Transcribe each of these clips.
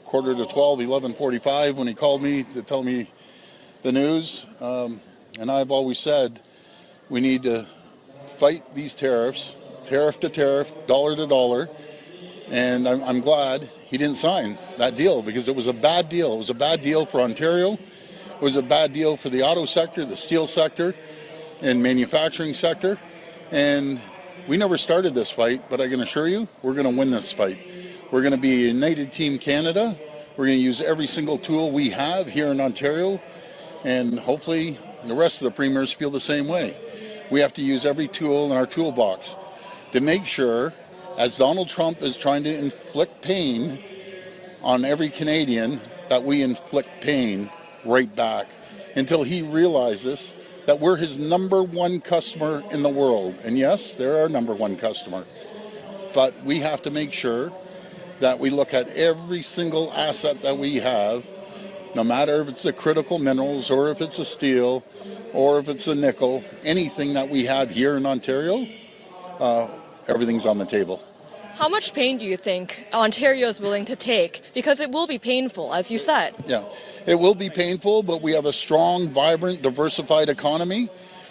Quarter to 12, 11:45 when he called me to tell me the news. And I've always said we need to fight these tariffs, tariff to tariff, dollar to dollar. And I'm glad he didn't sign that deal because it was a bad deal. It was a bad deal for Ontario. It was a bad deal for the auto sector, the steel sector, and manufacturing sector. And we never started this fight, but I can assure you we're going to win this fight. We're going to be a United Team Canada. We're going to use every single tool we have here in Ontario, and hopefully the rest of the premiers feel the same way. We have to use every tool in our toolbox to make sure, as Donald Trump is trying to inflict pain on every Canadian, that we inflict pain right back until he realizes that we're his number one customer in the world. And yes, they're our number one customer. But we have to make sure that we look at every single asset that we have, no matter if it's the critical minerals or if it's the steel or if it's the nickel, anything that we have here in Ontario, everything's on the table. How much pain do you think Ontario is willing to take? Because it will be painful, as you said. Yeah, it will be painful, but we have a strong, vibrant, diversified economy.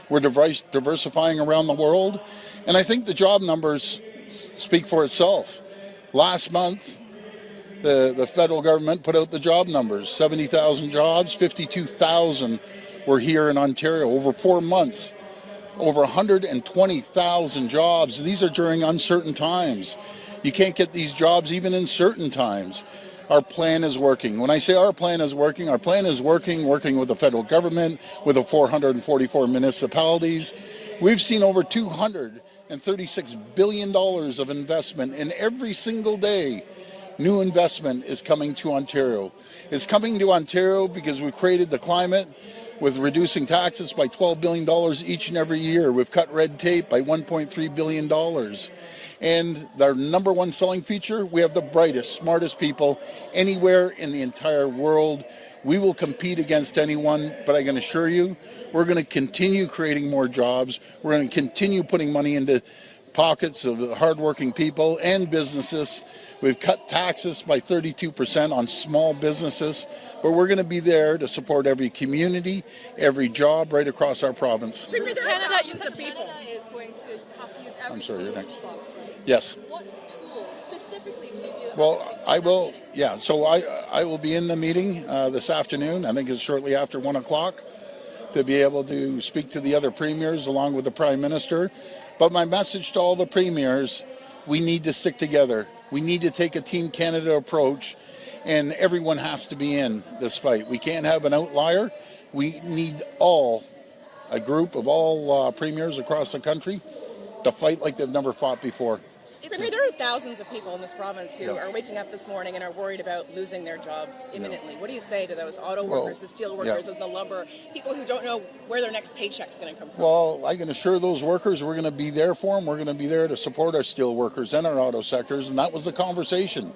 We're diversifying around the world. And I think the job numbers speak for itself. Last month, the federal government put out the job numbers, 70,000 jobs, 52,000 were here in Ontario over 4 months, over 120,000 jobs. These are during uncertain times. You can't get these jobs even in certain times. Our plan is working. When I say our plan is working working with the federal government, with the 444 municipalities. We've seen over $236 billion of investment, and every single day, new investment is coming to Ontario. It's coming to Ontario because we've created the climate with reducing taxes by $12 billion each and every year. We've cut red tape by $1.3 billion. And our number one selling feature, we have the brightest, smartest people anywhere in the entire world. We will compete against anyone, but I can assure you, we're going to continue creating more jobs. We're going to continue putting money into pockets of hardworking people and businesses. We've cut taxes by 32% on small businesses, but we're going to be there to support every community, every job right across our province. Canada is going to have to use every I'm sorry, you're next. toolbox, right? Yes. What tools specifically will you be able Well, I will, yeah, so I will be in the meeting this afternoon. I think it's shortly after 1 o'clock to be able to speak to the other premiers along with the Prime Minister. But my message to all the premiers, we need to stick together. We need to take a Team Canada approach, and everyone has to be in this fight. We can't have an outlier. We need a group of all premiers across the country to fight like they've never fought before. Premier, there are thousands of people in this province who are waking up this morning and are worried about losing their jobs imminently. What do you say to those auto workers, the steel workers, and the lumber, people who don't know where their next paycheck's going to come from? Well, I can assure those workers we're going to be there for them. We're going to be there to support our steel workers and our auto sectors, and that was the conversation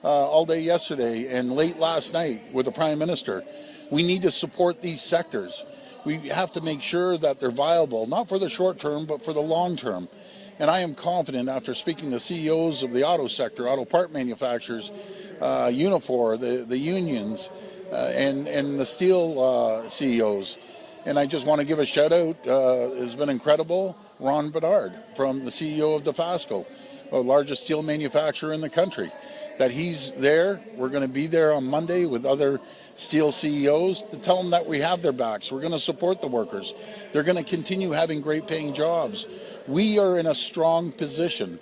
all day yesterday and late last night with the Prime Minister. We need to support these sectors. We have to make sure that they're viable, not for the short term, but for the long term. And I am confident after speaking to CEOs of the auto sector, auto part manufacturers, Unifor, the unions, and the steel CEOs. And I just want to give a shout out. It's been incredible. Ron Bedard, from the CEO of DeFasco, the largest steel manufacturer in the country, that he's there. We're going to be there on Monday with other steel CEOs to tell them that we have their backs. We're going to support the workers. They're going to continue having great paying jobs. We are in a strong position,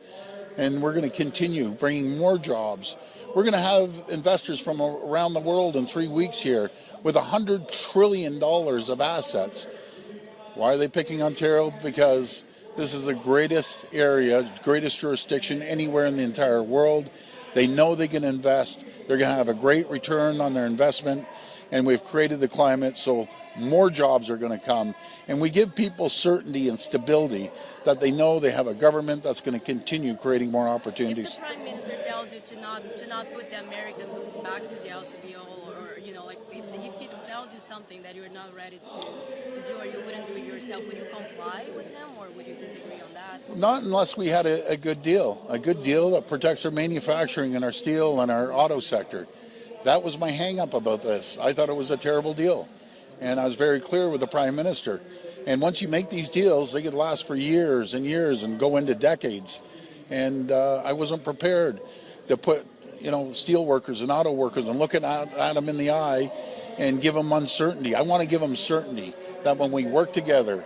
and we're going to continue bringing more jobs. We're going to have investors from around the world in 3 weeks here with $100 trillion of assets. Why are they picking Ontario? Because this is the greatest area, greatest jurisdiction anywhere in the entire world. They know they can invest. They're going to have a great return on their investment. and we've created the climate so more jobs are going to come, and we give people certainty and stability that they know they have a government that's going to continue creating more opportunities. If the Prime Minister tells you to not put the American booze back to the LCBO, or like if he tells you something that you're not ready to do, or you wouldn't do it yourself, would you comply with him, or would you disagree on that? Not unless we had a good deal that protects our manufacturing and our steel and our auto sector. That was my hang-up about this. I thought it was a terrible deal. And I was very clear with the Prime Minister. And once you make these deals, they could last for years and years and go into decades. And I wasn't prepared to put, steel workers and auto workers and look at them in the eye and give them uncertainty. I want to give them certainty that when we work together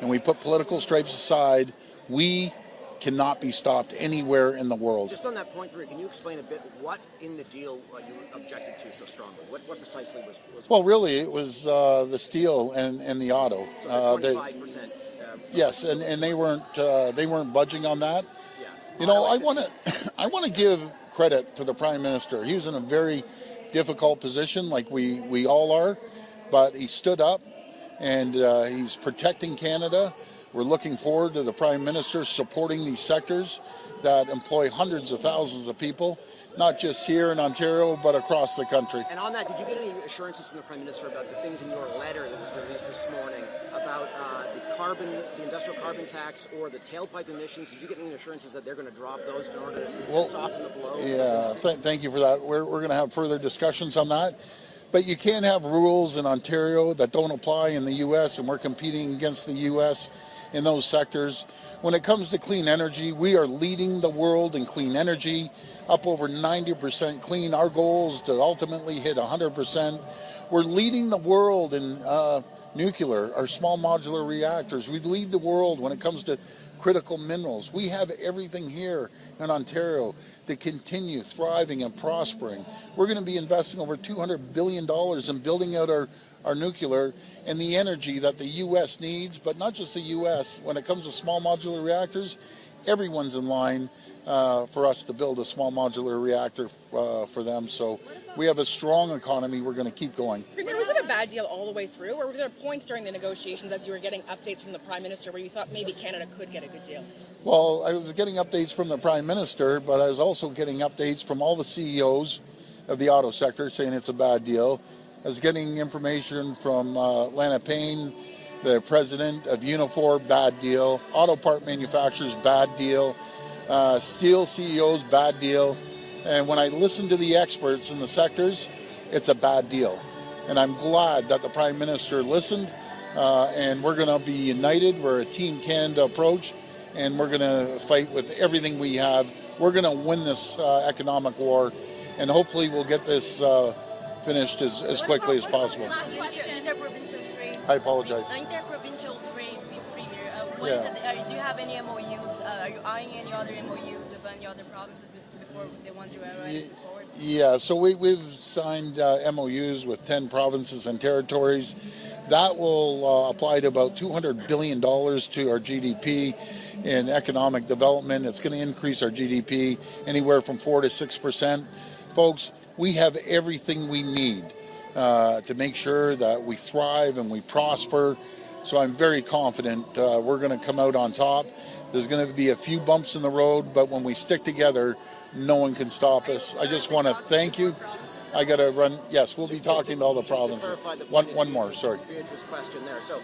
and we put political stripes aside, we cannot be stopped anywhere in the world. Just on that point, Greg, can you explain a bit what in the deal you objected to so strongly? What precisely was? Well, really, it was the steel and the auto. So 25%. Yes, and they weren't budging on that. Yeah. I want to give credit to the Prime Minister. He was in a very difficult position, like we all are, but he stood up and he's protecting Canada. We're looking forward to the Prime Minister supporting these sectors that employ hundreds of thousands of people, not just here in Ontario, but across the country. And on that, did you get any assurances from the Prime Minister about the things in your letter that was released this morning about the industrial carbon tax or the tailpipe emissions? Did you get any assurances that they're going to drop those in order to soften the blow? Yeah, thank you for that. We're going to have further discussions on that. But you can't have rules in Ontario that don't apply in the U.S., and we're competing against the U.S. in those sectors. When it comes to clean energy, we are leading the world in clean energy, up over 90% clean. Our goal is to ultimately hit 100%. We're leading the world in nuclear, our small modular reactors. We lead the world when it comes to critical minerals. We have everything here in Ontario to continue thriving and prospering. We're going to be investing over $200 billion in building out our nuclear and the energy that the U.S. needs, but not just the U.S. When it comes to small modular reactors, everyone's in line for us to build a small modular reactor for them. So we have a strong economy. We're going to keep going. Was it a bad deal all the way through, or were there points during the negotiations as you were getting updates from the Prime Minister where you thought maybe Canada could get a good deal? Well, I was getting updates from the Prime Minister, but I was also getting updates from all the CEOs of the auto sector saying it's a bad deal. I was getting information from Lana Payne, the president of Unifor, bad deal. Auto part manufacturers, bad deal. Steel CEOs, bad deal. And when I listen to the experts in the sectors, it's a bad deal. And I'm glad that the Prime Minister listened, and we're going to be united. We're a Team Canada approach, and we're going to fight with everything we have. We're going to win this economic war, and hopefully we'll get this finished as quickly as possible. Last question. Interprovincial trade. I apologize. Interprovincial trade Premier. Do you have any MOUs? Are you eyeing any other MOUs with any other provinces before the ones you are writing forward? Yeah, so we've signed MOUs with 10 provinces and territories. That will apply to about $200 billion to our GDP in economic development. It's going to increase our GDP anywhere from 4 to 6%. Folks, we have everything we need to make sure that we thrive and we prosper. So I'm very confident we're going to come out on top. There's going to be a few bumps in the road, but when we stick together, no one can stop us. I just want to thank you. I got to run. Yes, we'll be talking to all the provinces. One more, sorry. Beatrice's question there. So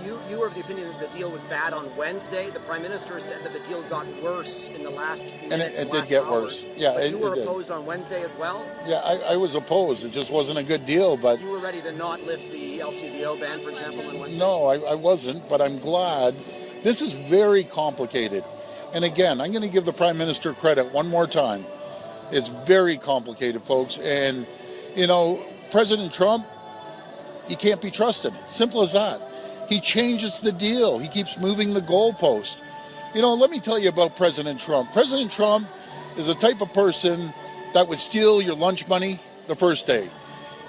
you were of the opinion that the deal was bad on Wednesday. The Prime Minister said that the deal got worse in the last minutes, and it did get worse. Yeah, but you were opposed on Wednesday as well? Yeah, I was opposed. It just wasn't a good deal. But you were ready to not lift the LCBO ban, for example, on Wednesday? No, I wasn't, but I'm glad. This is very complicated. And again, I'm going to give the Prime Minister credit one more time. It's very complicated, folks. And, President Trump, he can't be trusted. Simple as that. He changes the deal. He keeps moving the goalpost. Let me tell you about President Trump. President Trump is the type of person that would steal your lunch money the first day.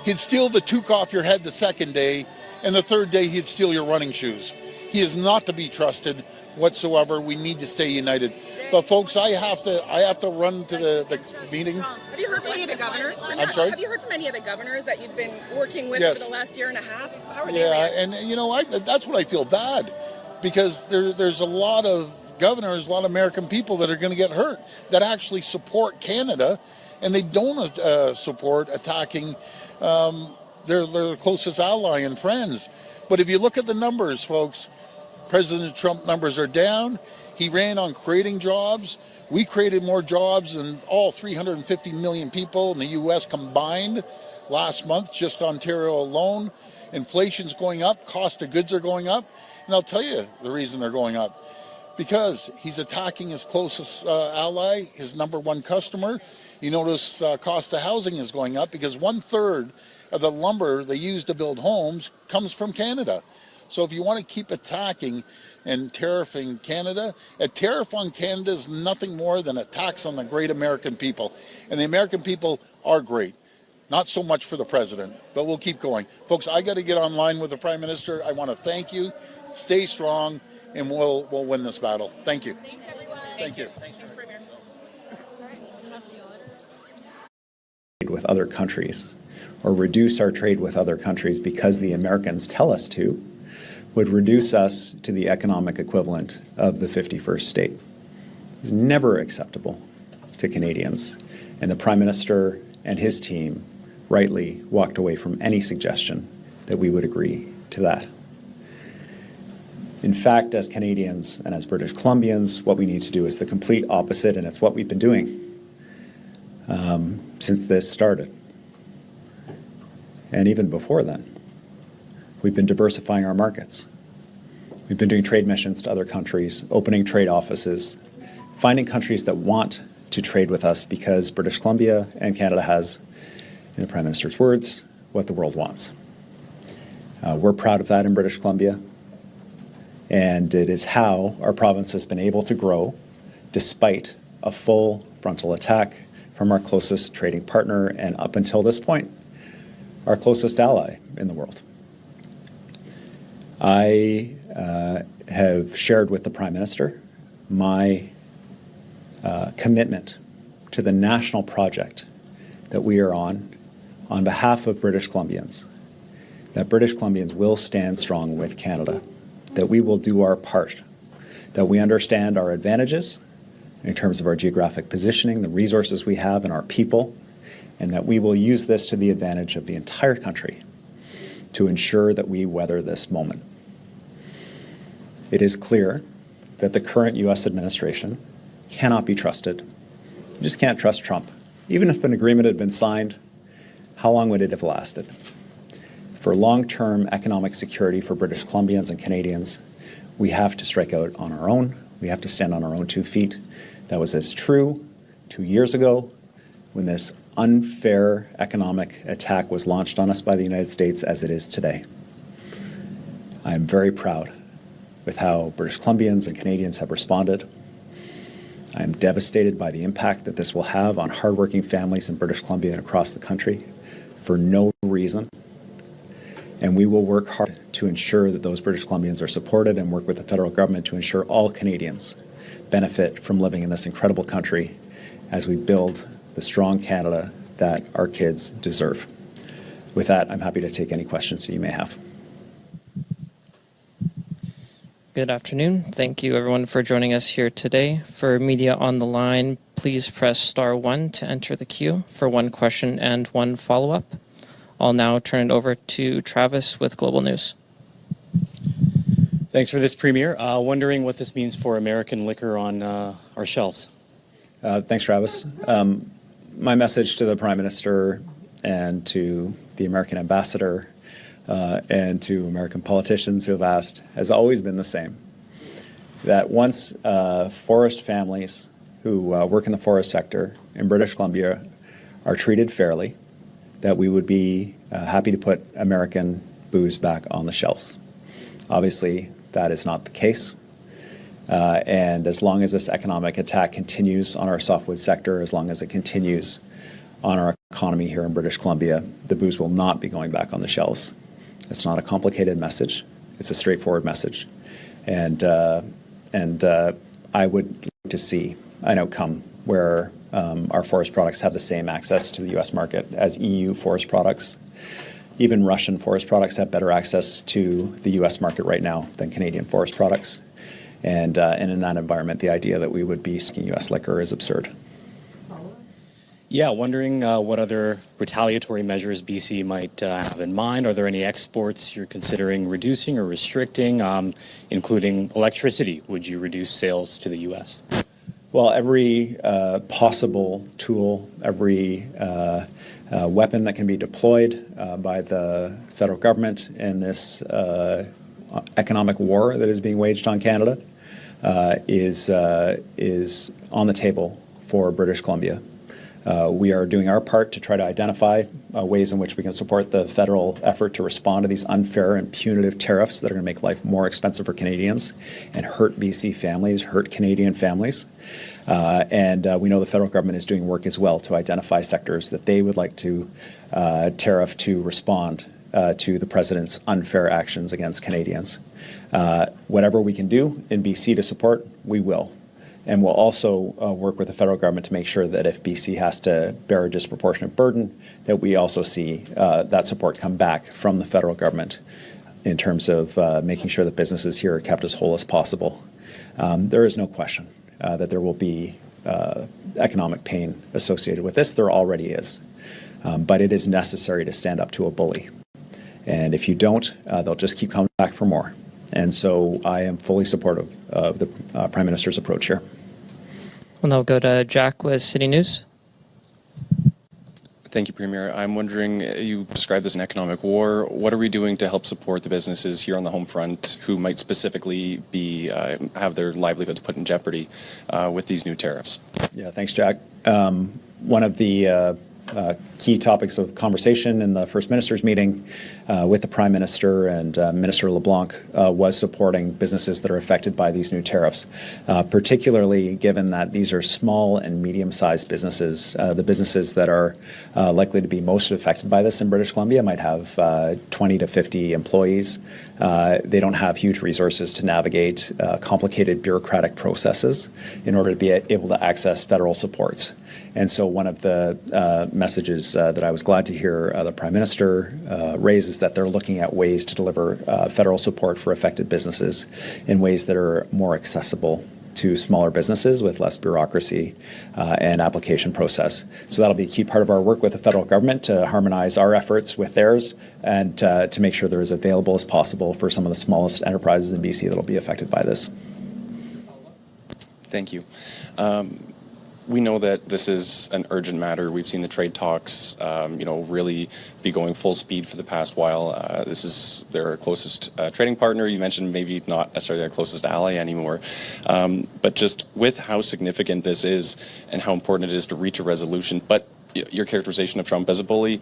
He'd steal the toque off your head the second day, and the third day he'd steal your running shoes. He is not to be trusted whatsoever. We need to stay united. But folks, I have to run to the meeting. Have you heard from any of the governors? I'm sorry? Have you heard from any of the governors that you've been working with Yes. for the last year and a half? How are they Yeah, reacting? and you know, that's what I feel bad, because there's a lot of governors, a lot of American people that are going to get hurt that actually support Canada, and they don't support attacking their closest ally and friends. But if you look at the numbers, folks, President Trump numbers are down. He ran on creating jobs. We created more jobs than all 350 million people in the U.S. combined last month, just Ontario alone. Inflation's going up, cost of goods are going up. And I'll tell you the reason they're going up. Because he's attacking his closest ally, his number one customer. You notice cost of housing is going up because 1/3 of the lumber they use to build homes comes from Canada. So if you want to keep attacking and tariffing Canada, a tariff on Canada is nothing more than a tax on the great American people. And the American people are great. Not so much for the president, but we'll keep going. Folks, I got to get online with the Prime Minister. I want to thank you. Stay strong, and we'll win this battle. Thank you. Thanks, everyone. Thank you. Thanks, Premier. With other countries, or reduce our trade with other countries because the Americans tell us to, would reduce us to the economic equivalent of the 51st state. It's never acceptable to Canadians, and the Prime Minister and his team rightly walked away from any suggestion that we would agree to that. In fact, as Canadians and as British Columbians, what we need to do is the complete opposite, and it's what we've been doing since this started. And even before then, we've been diversifying our markets. We've been doing trade missions to other countries, opening trade offices, finding countries that want to trade with us because British Columbia and Canada has, in the Prime Minister's words, what the world wants. We're proud of that in British Columbia, and it is how our province has been able to grow despite a full frontal attack from our closest trading partner and, up until this point, our closest ally in the world. I have shared with the Prime Minister my commitment to the national project that we are on behalf of British Columbians, that British Columbians will stand strong with Canada, that we will do our part, that we understand our advantages in terms of our geographic positioning, the resources we have, and our people, and that we will use this to the advantage of the entire country to ensure that we weather this moment. It is clear that the current U.S. administration cannot be trusted. You just can't trust Trump. Even if an agreement had been signed, how long would it have lasted? For long-term economic security for British Columbians and Canadians, we have to strike out on our own. We have to stand on our own 2 feet. That was as true 2 years ago when this unfair economic attack was launched on us by the United States as it is today. I am very proud with how British Columbians and Canadians have responded. I am devastated by the impact that this will have on hardworking families in British Columbia and across the country for no reason. And we will work hard to ensure that those British Columbians are supported and work with the federal government to ensure all Canadians benefit from living in this incredible country as we build the strong Canada that our kids deserve. With that, I'm happy to take any questions that you may have. Good afternoon. Thank you everyone for joining us here today. For media on the line, please press *1 to enter the queue for one question and one follow-up. I'll now turn it over to Travis with Global News. Thanks for this, Premier. Wondering what this means for American liquor on our shelves. Thanks, Travis. My message to the Prime Minister and to the American ambassador and to American politicians who have asked has always been the same. That once forest families who work in the forest sector in British Columbia are treated fairly, that we would be happy to put American booze back on the shelves. Obviously, that is not the case. And as long as this economic attack continues on our softwood sector, as long as it continues on our economy here in British Columbia, the booze will not be going back on the shelves. It's not a complicated message. It's a straightforward message. And I would like to see an outcome where our forest products have the same access to the U.S. market as EU forest products. Even Russian forest products have better access to the U.S. market right now than Canadian forest products. And in that environment, the idea that we would be seeking U.S. liquor is absurd. Yeah, wondering what other retaliatory measures BC might have in mind. Are there any exports you're considering reducing or restricting, including electricity? Would you reduce sales to the U.S.? Well, every possible tool, every weapon that can be deployed by the federal government in this economic war that is being waged on Canada is on the table for British Columbia. We are doing our part to try to identify ways in which we can support the federal effort to respond to these unfair and punitive tariffs that are going to make life more expensive for Canadians and hurt BC families, hurt Canadian families. And we know the federal government is doing work as well to identify sectors that they would like to tariff to respond to the president's unfair actions against Canadians. Whatever we can do in BC to support, we will. And we'll also work with the federal government to make sure that if BC has to bear a disproportionate burden, that we also see that support come back from the federal government in terms of making sure that businesses here are kept as whole as possible. There is no question that there will be economic pain associated with this. There already is. But it is necessary to stand up to a bully. And if you don't, they'll just keep coming back for more. And so I am fully supportive of the Prime Minister's approach here. We'll now go to Jack with City News. Thank you, Premier. I'm wondering, you described this as an economic war. What are we doing to help support the businesses here on the home front who might specifically be have their livelihoods put in jeopardy with these new tariffs? Yeah, thanks, Jack. One of the key topics of conversation in the First Minister's meeting with the Prime Minister and Minister LeBlanc was supporting businesses that are affected by these new tariffs, particularly given that these are small and medium-sized businesses. The businesses that are likely to be most affected by this in British Columbia might have 20 to 50 employees. They don't have huge resources to navigate complicated bureaucratic processes in order to be able to access federal supports. And so one of the messages that I was glad to hear the Prime Minister raise is that they're looking at ways to deliver federal support for affected businesses in ways that are more accessible to smaller businesses with less bureaucracy and application process. So that'll be a key part of our work with the federal government to harmonize our efforts with theirs and to make sure they're as available as possible for some of the smallest enterprises in BC that will be affected by this. Thank you. We know that this is an urgent matter. We've seen the trade talks, really be going full speed for the past while. This is their closest trading partner. You mentioned maybe not necessarily their closest ally anymore. But just with how significant this is and how important it is to reach a resolution, but your characterization of Trump as a bully,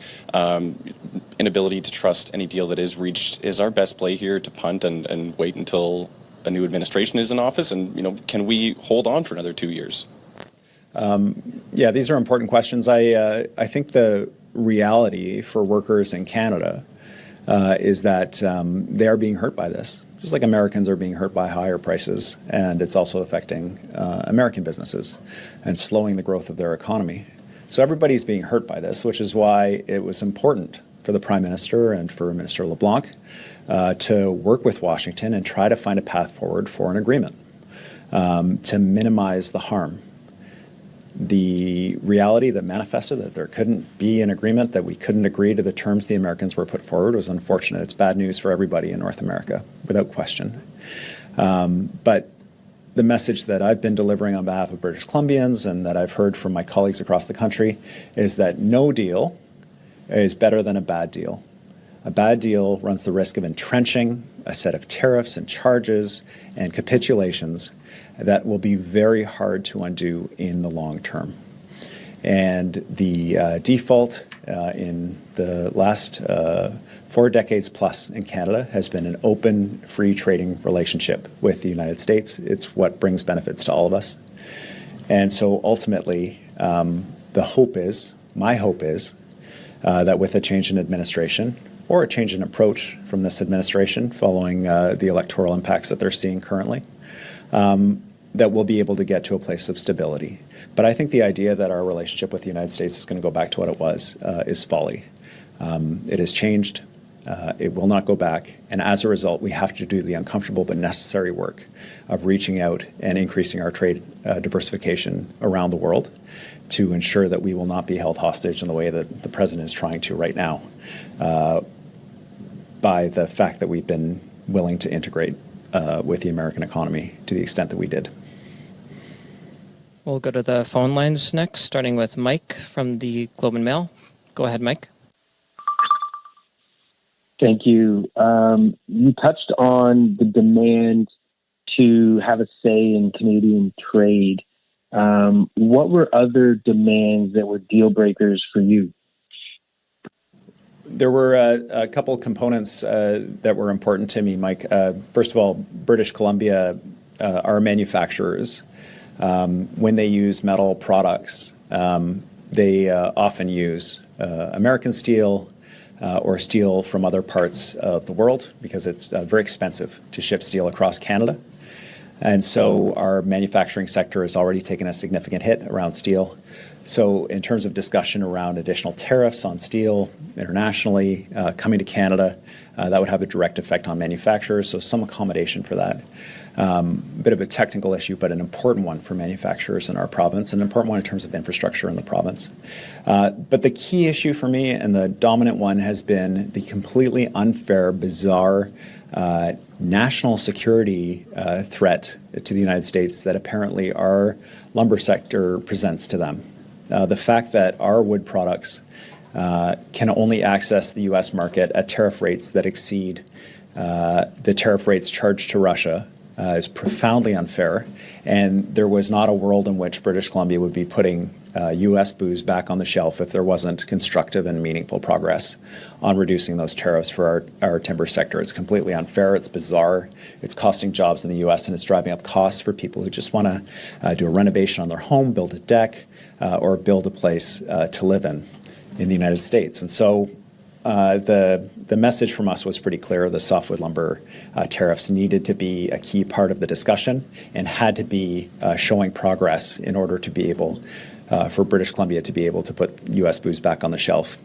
inability to trust any deal that is reached, is our best play here to punt and wait until a new administration is in office? And, can we hold on for another 2 years? Yeah, these are important questions. I think the reality for workers in Canada is that they are being hurt by this, just like Americans are being hurt by higher prices, and it's also affecting American businesses and slowing the growth of their economy. So everybody's being hurt by this, which is why it was important for the Prime Minister and for Minister LeBlanc to work with Washington and try to find a path forward for an agreement to minimize the harm. The reality that manifested that there couldn't be an agreement, that we couldn't agree to the terms the Americans were put forward, was unfortunate. It's bad news for everybody in North America, without question. But the message that I've been delivering on behalf of British Columbians and that I've heard from my colleagues across the country is that no deal is better than a bad deal. A bad deal runs the risk of entrenching a set of tariffs and charges and capitulations that will be very hard to undo in the long term. And the default in the last 4 decades plus in Canada has been an open, free trading relationship with the United States. It's what brings benefits to all of us. And so ultimately, my hope is, that with a change in administration, or a change in approach from this administration following the electoral impacts that they're seeing currently, that we'll be able to get to a place of stability. But I think the idea that our relationship with the United States is going to go back to what it was is folly. It has changed. It will not go back. And as a result, we have to do the uncomfortable but necessary work of reaching out and increasing our trade diversification around the world to ensure that we will not be held hostage in the way that the president is trying to right now by the fact that we've been willing to integrate with the American economy to the extent that we did. We'll go to the phone lines next, starting with Mike from the Globe and Mail. Go ahead, Mike. Thank you. You touched on the demand to have a say in Canadian trade. What were other demands that were deal breakers for you? There were a couple components that were important to me, Mike. First of all, British Columbia, our manufacturers, when they use metal products, they often use American steel or steel from other parts of the world because it's very expensive to ship steel across Canada. And so our manufacturing sector has already taken a significant hit around steel. So in terms of discussion around additional tariffs on steel internationally coming to Canada, that would have a direct effect on manufacturers, so some accommodation for that. A bit of a technical issue, but an important one for manufacturers in our province, an important one in terms of infrastructure in the province. But the key issue for me, and the dominant one, has been the completely unfair, bizarre national security threat to the United States that apparently our lumber sector presents to them. The fact that our wood products can only access the U.S. market at tariff rates that exceed the tariff rates charged to Russia is profoundly unfair, and there was not a world in which British Columbia would be putting U.S. booze back on the shelf if there wasn't constructive and meaningful progress on reducing those tariffs for our timber sector. It's completely unfair, it's bizarre, it's costing jobs in the U.S., and it's driving up costs for people who just want to do a renovation on their home, build a deck, or build a place to live in the United States. And so the message from us was pretty clear. The softwood lumber tariffs needed to be a key part of the discussion and had to be showing progress in order to be able, for British Columbia to be able to put U.S. booze back on the shelf.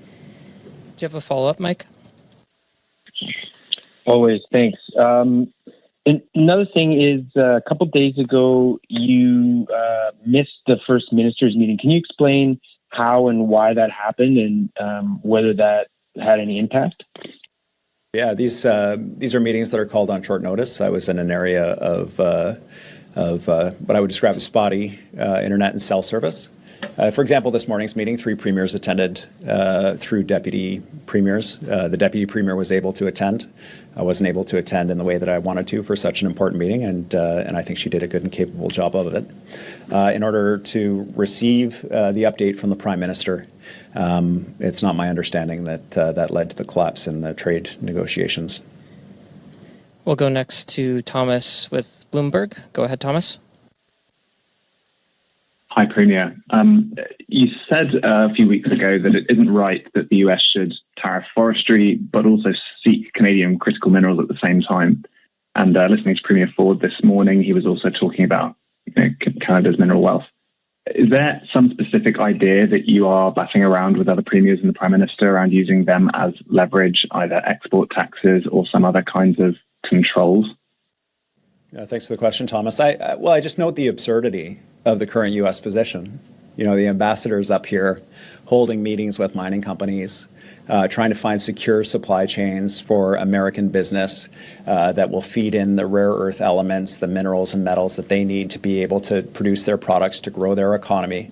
Do you have a follow-up, Mike? Always, thanks. And another thing is, a couple days ago, you missed the First Minister's meeting. Can you explain how and why that happened and whether that had any impact? Yeah, these are meetings that are called on short notice. I was in an area of what I would describe as spotty internet and cell service. For example, this morning's meeting, 3 premiers attended through deputy premiers. The deputy premier was able to attend. I wasn't able to attend in the way that I wanted to for such an important meeting, and I think she did a good and capable job of it. In order to receive the update from the Prime Minister, it's not my understanding that that led to the collapse in the trade negotiations. We'll go next to Thomas with Bloomberg. Go ahead, Thomas. Hi, Premier. You said a few weeks ago that it isn't right that the US should tariff forestry, but also seek Canadian critical minerals at the same time. And listening to Premier Ford this morning, he was also talking about Canada's mineral wealth. Is there some specific idea that you are batting around with other premiers and the Prime Minister around using them as leverage, either export taxes or some other kinds of controls? Thanks for the question, Thomas. I just note the absurdity of the current U.S. position. You know, the ambassadors up here holding meetings with mining companies, trying to find secure supply chains for American business that will feed in the rare earth elements, the minerals and metals that they need to be able to produce their products to grow their economy,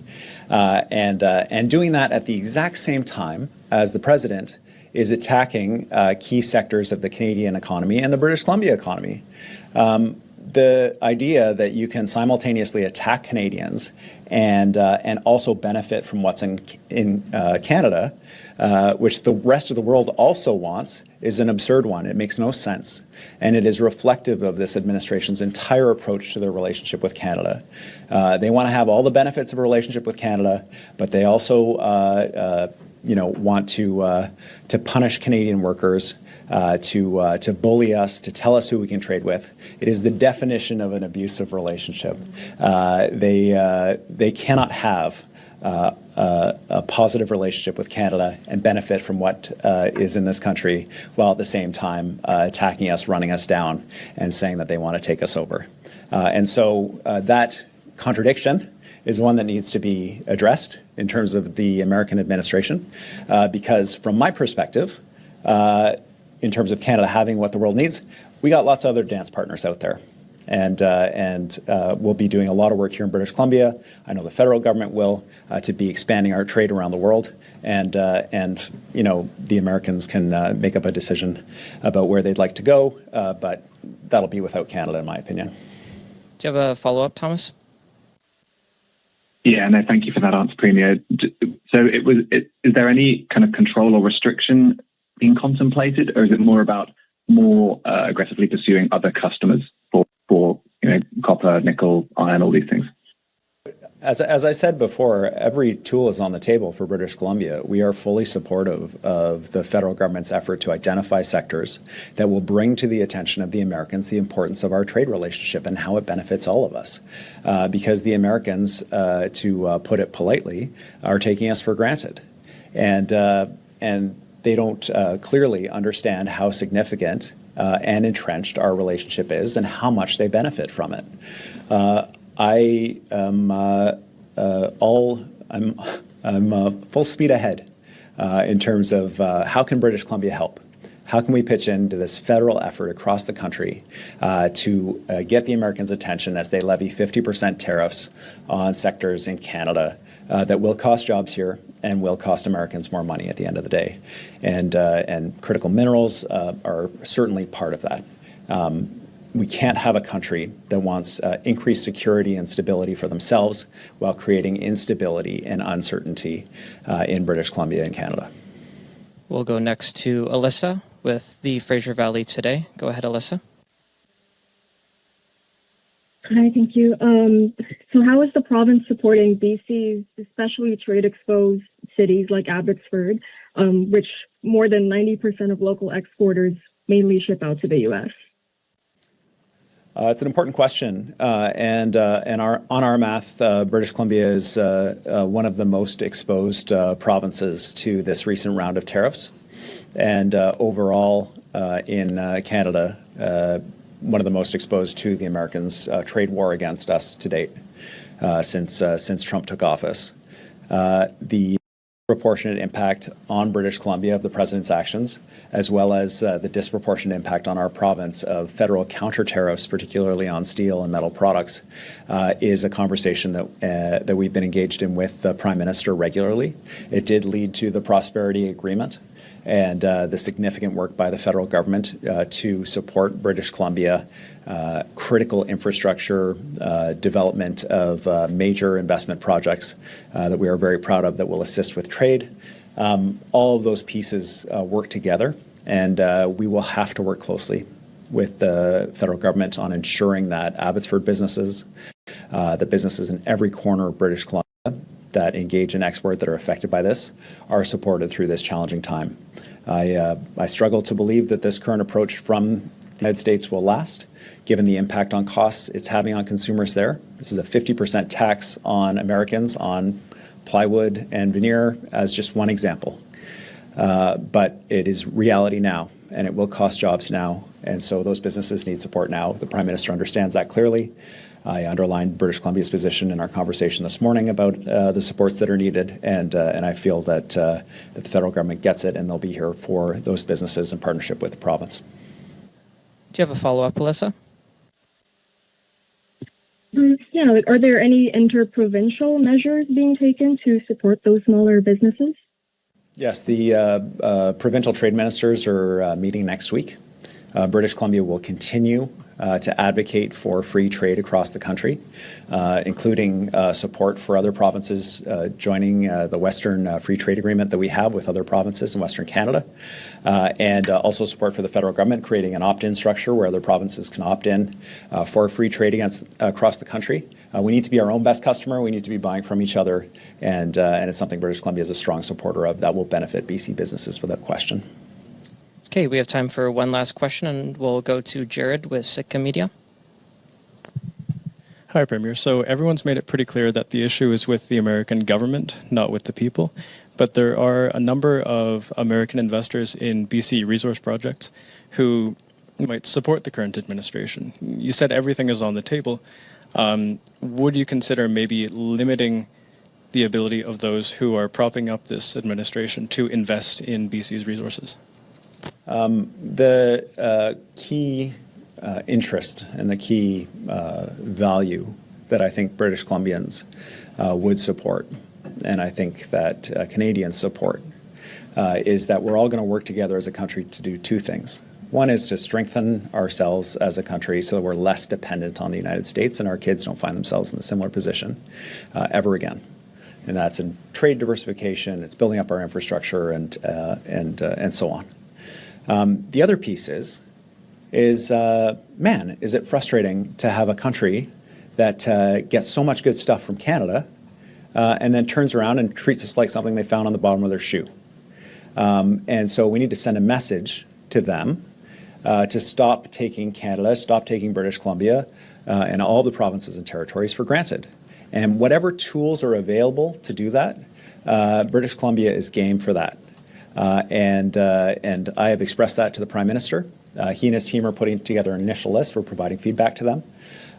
and doing that at the exact same time as the president is attacking key sectors of the Canadian economy and the British Columbia economy. The idea that you can simultaneously attack Canadians and also benefit from what's in Canada, which the rest of the world also wants, is an absurd one. It makes no sense. And it is reflective of this administration's entire approach to their relationship with Canada. They want to have all the benefits of a relationship with Canada, but they also want to punish Canadian workers, to bully us, to tell us who we can trade with. It is the definition of an abusive relationship. They cannot have a positive relationship with Canada and benefit from what is in this country, while at the same time attacking us, running us down, and saying that they want to take us over. And so that contradiction is one that needs to be addressed in terms of the American administration, because from my perspective, in terms of Canada having what the world needs, we got lots of other dance partners out there. And we'll be doing a lot of work here in British Columbia. I know the federal government will, to be expanding our trade around the world. And the Americans can make up a decision about where they'd like to go, but that'll be without Canada, in my opinion. Do you have a follow-up, Thomas? Yeah, no, thank you for that answer, Premier. So is there any kind of control or restriction being contemplated, or is it more about more aggressively pursuing other customers for copper, nickel, iron, all these things? As I said before, every tool is on the table for British Columbia. We are fully supportive of the federal government's effort to identify sectors that will bring to the attention of the Americans the importance of our trade relationship and how it benefits all of us. Because the Americans, to put it politely, are taking us for granted. And they don't clearly understand how significant and entrenched our relationship is and how much they benefit from it. I am full speed ahead in terms of how can British Columbia help? How can we pitch into this federal effort across the country to get the Americans' attention as they levy 50% tariffs on sectors in Canada that will cost jobs here and will cost Americans more money at the end of the day? And critical minerals are certainly part of that. We can't have a country that wants increased security and stability for themselves while creating instability and uncertainty in British Columbia and Canada. We'll go next to Alyssa with the Fraser Valley Today. Go ahead, Alyssa. Hi, thank you. So how is the province supporting BC's especially trade-exposed cities like Abbotsford, which more than 90% of local exporters mainly ship out to the U.S.? It's an important question, and on our math, British Columbia is one of the most exposed provinces to this recent round of tariffs, and overall in Canada, one of the most exposed to the Americans' trade war against us to date since Trump took office. The disproportionate impact on British Columbia of the president's actions, as well as the disproportionate impact on our province of federal counter tariffs, particularly on steel and metal products, is a conversation that we've been engaged in with the Prime Minister regularly. It did lead to the Prosperity Agreement and the significant work by the federal government to support British Columbia, critical infrastructure, development of major investment projects that we are very proud of that will assist with trade. All of those pieces work together, and we will have to work closely with the federal government on ensuring that Abbotsford businesses, the businesses in every corner of British Columbia that engage in export that are affected by this, are supported through this challenging time. I struggle to believe that this current approach from the United States will last, given the impact on costs it's having on consumers there. This is a 50% tax on Americans on plywood and veneer as just one example. But it is reality now, and it will cost jobs now, and so those businesses need support now. The Prime Minister understands that clearly. I underlined British Columbia's position in our conversation this morning about the supports that are needed, and I feel that the federal government gets it, and they'll be here for those businesses in partnership with the province. Do you have a follow-up, Alyssa? Yeah, are there any interprovincial measures being taken to support those smaller businesses? Yes, the provincial trade ministers are meeting next week. British Columbia will continue to advocate for free trade across the country, including support for other provinces joining the Western Free Trade Agreement that we have with other provinces in Western Canada, and also support for the federal government creating an opt-in structure where other provinces can opt in for free trade across the country. We need to be our own best customer. We need to be buying from each other, and it's something British Columbia is a strong supporter of that will benefit BC businesses without question. Okay, we have time for one last question, and we'll go to Jared with Sitka Media. Hi, Premier. So everyone's made it pretty clear that the issue is with the American government, not with the people. But there are a number of American investors in BC resource projects who might support the current administration. You said everything is on the table. Would you consider maybe limiting the ability of those who are propping up this administration to invest in BC's resources? The key interest and the key value that I think British Columbians would support, and I think that Canadians support, is that we're all going to work together as a country to do two things. One is to strengthen ourselves as a country so that we're less dependent on the United States and our kids don't find themselves in a similar position ever again. And that's in trade diversification, it's building up our infrastructure, and so on. The other piece is man, is it frustrating to have a country that gets so much good stuff from Canada and then turns around and treats us like something they found on the bottom of their shoe. And so we need to send a message to them to stop taking Canada, stop taking British Columbia and all the provinces and territories for granted. And whatever tools are available to do that, British Columbia is game for that. And I have expressed that to the Prime Minister. He and his team are putting together an initial list. We're providing feedback to them.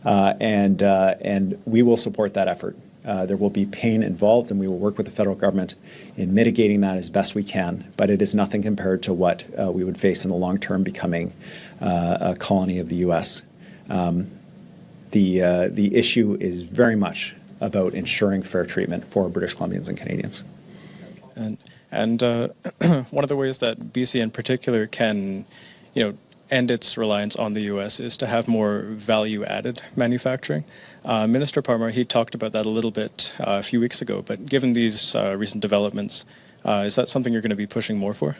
And we will support that effort. There will be pain involved, and we will work with the federal government in mitigating that as best we can. But it is nothing compared to what we would face in the long term becoming a colony of the U.S. The issue is very much about ensuring fair treatment for British Columbians and Canadians. And one of the ways that BC in particular can, end its reliance on the U.S. is to have more value-added manufacturing. Minister Parmar, he talked about that a little bit a few weeks ago, but given these recent developments, is that something you're going to be pushing more for?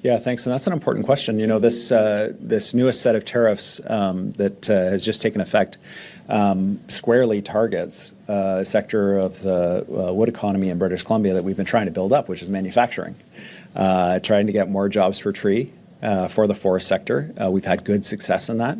Yeah, thanks. And that's an important question. This newest set of tariffs that has just taken effect squarely targets a sector of the wood economy in British Columbia that we've been trying to build up, which is manufacturing, trying to get more jobs per tree for the forest sector. We've had good success in that.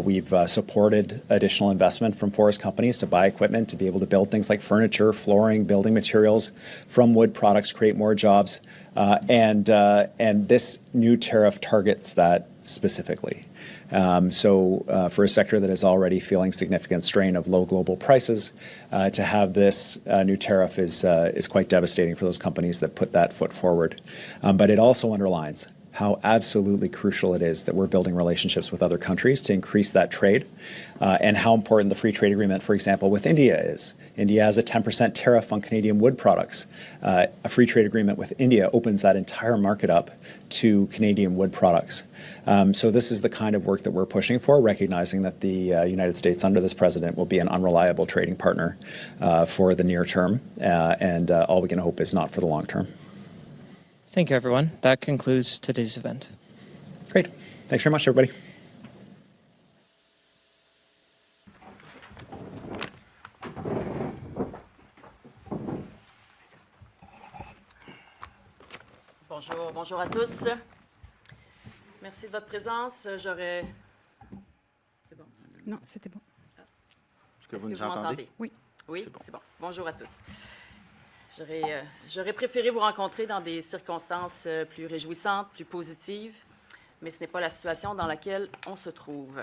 We've supported additional investment from forest companies to buy equipment to be able to build things like furniture, flooring, building materials from wood products, create more jobs. And this new tariff targets that specifically. So for a sector that is already feeling significant strain of low global prices, to have this new tariff is quite devastating for those companies that put that foot forward. But it also underlines how absolutely crucial it is that we're building relationships with other countries to increase that trade, and how important the free trade agreement, for example, with India is. India has a 10% tariff on Canadian wood products. A free trade agreement with India opens that entire market up to Canadian wood products. So this is the kind of work that we're pushing for, recognizing that the United States under this president will be an unreliable trading partner for the near term, and all we can hope is not for the long term. Thank you, everyone. That concludes today's event. Great. Thanks very much, everybody. Bonjour à tous. Merci de votre présence. J'aurais... C'est bon? Non, c'était bon. Est-ce que vous nous entendez? Oui. Oui, c'est bon. Bonjour à tous. J'aurais préféré vous rencontrer dans des circonstances plus réjouissantes, plus positives, mais ce n'est pas la situation dans laquelle on se trouve.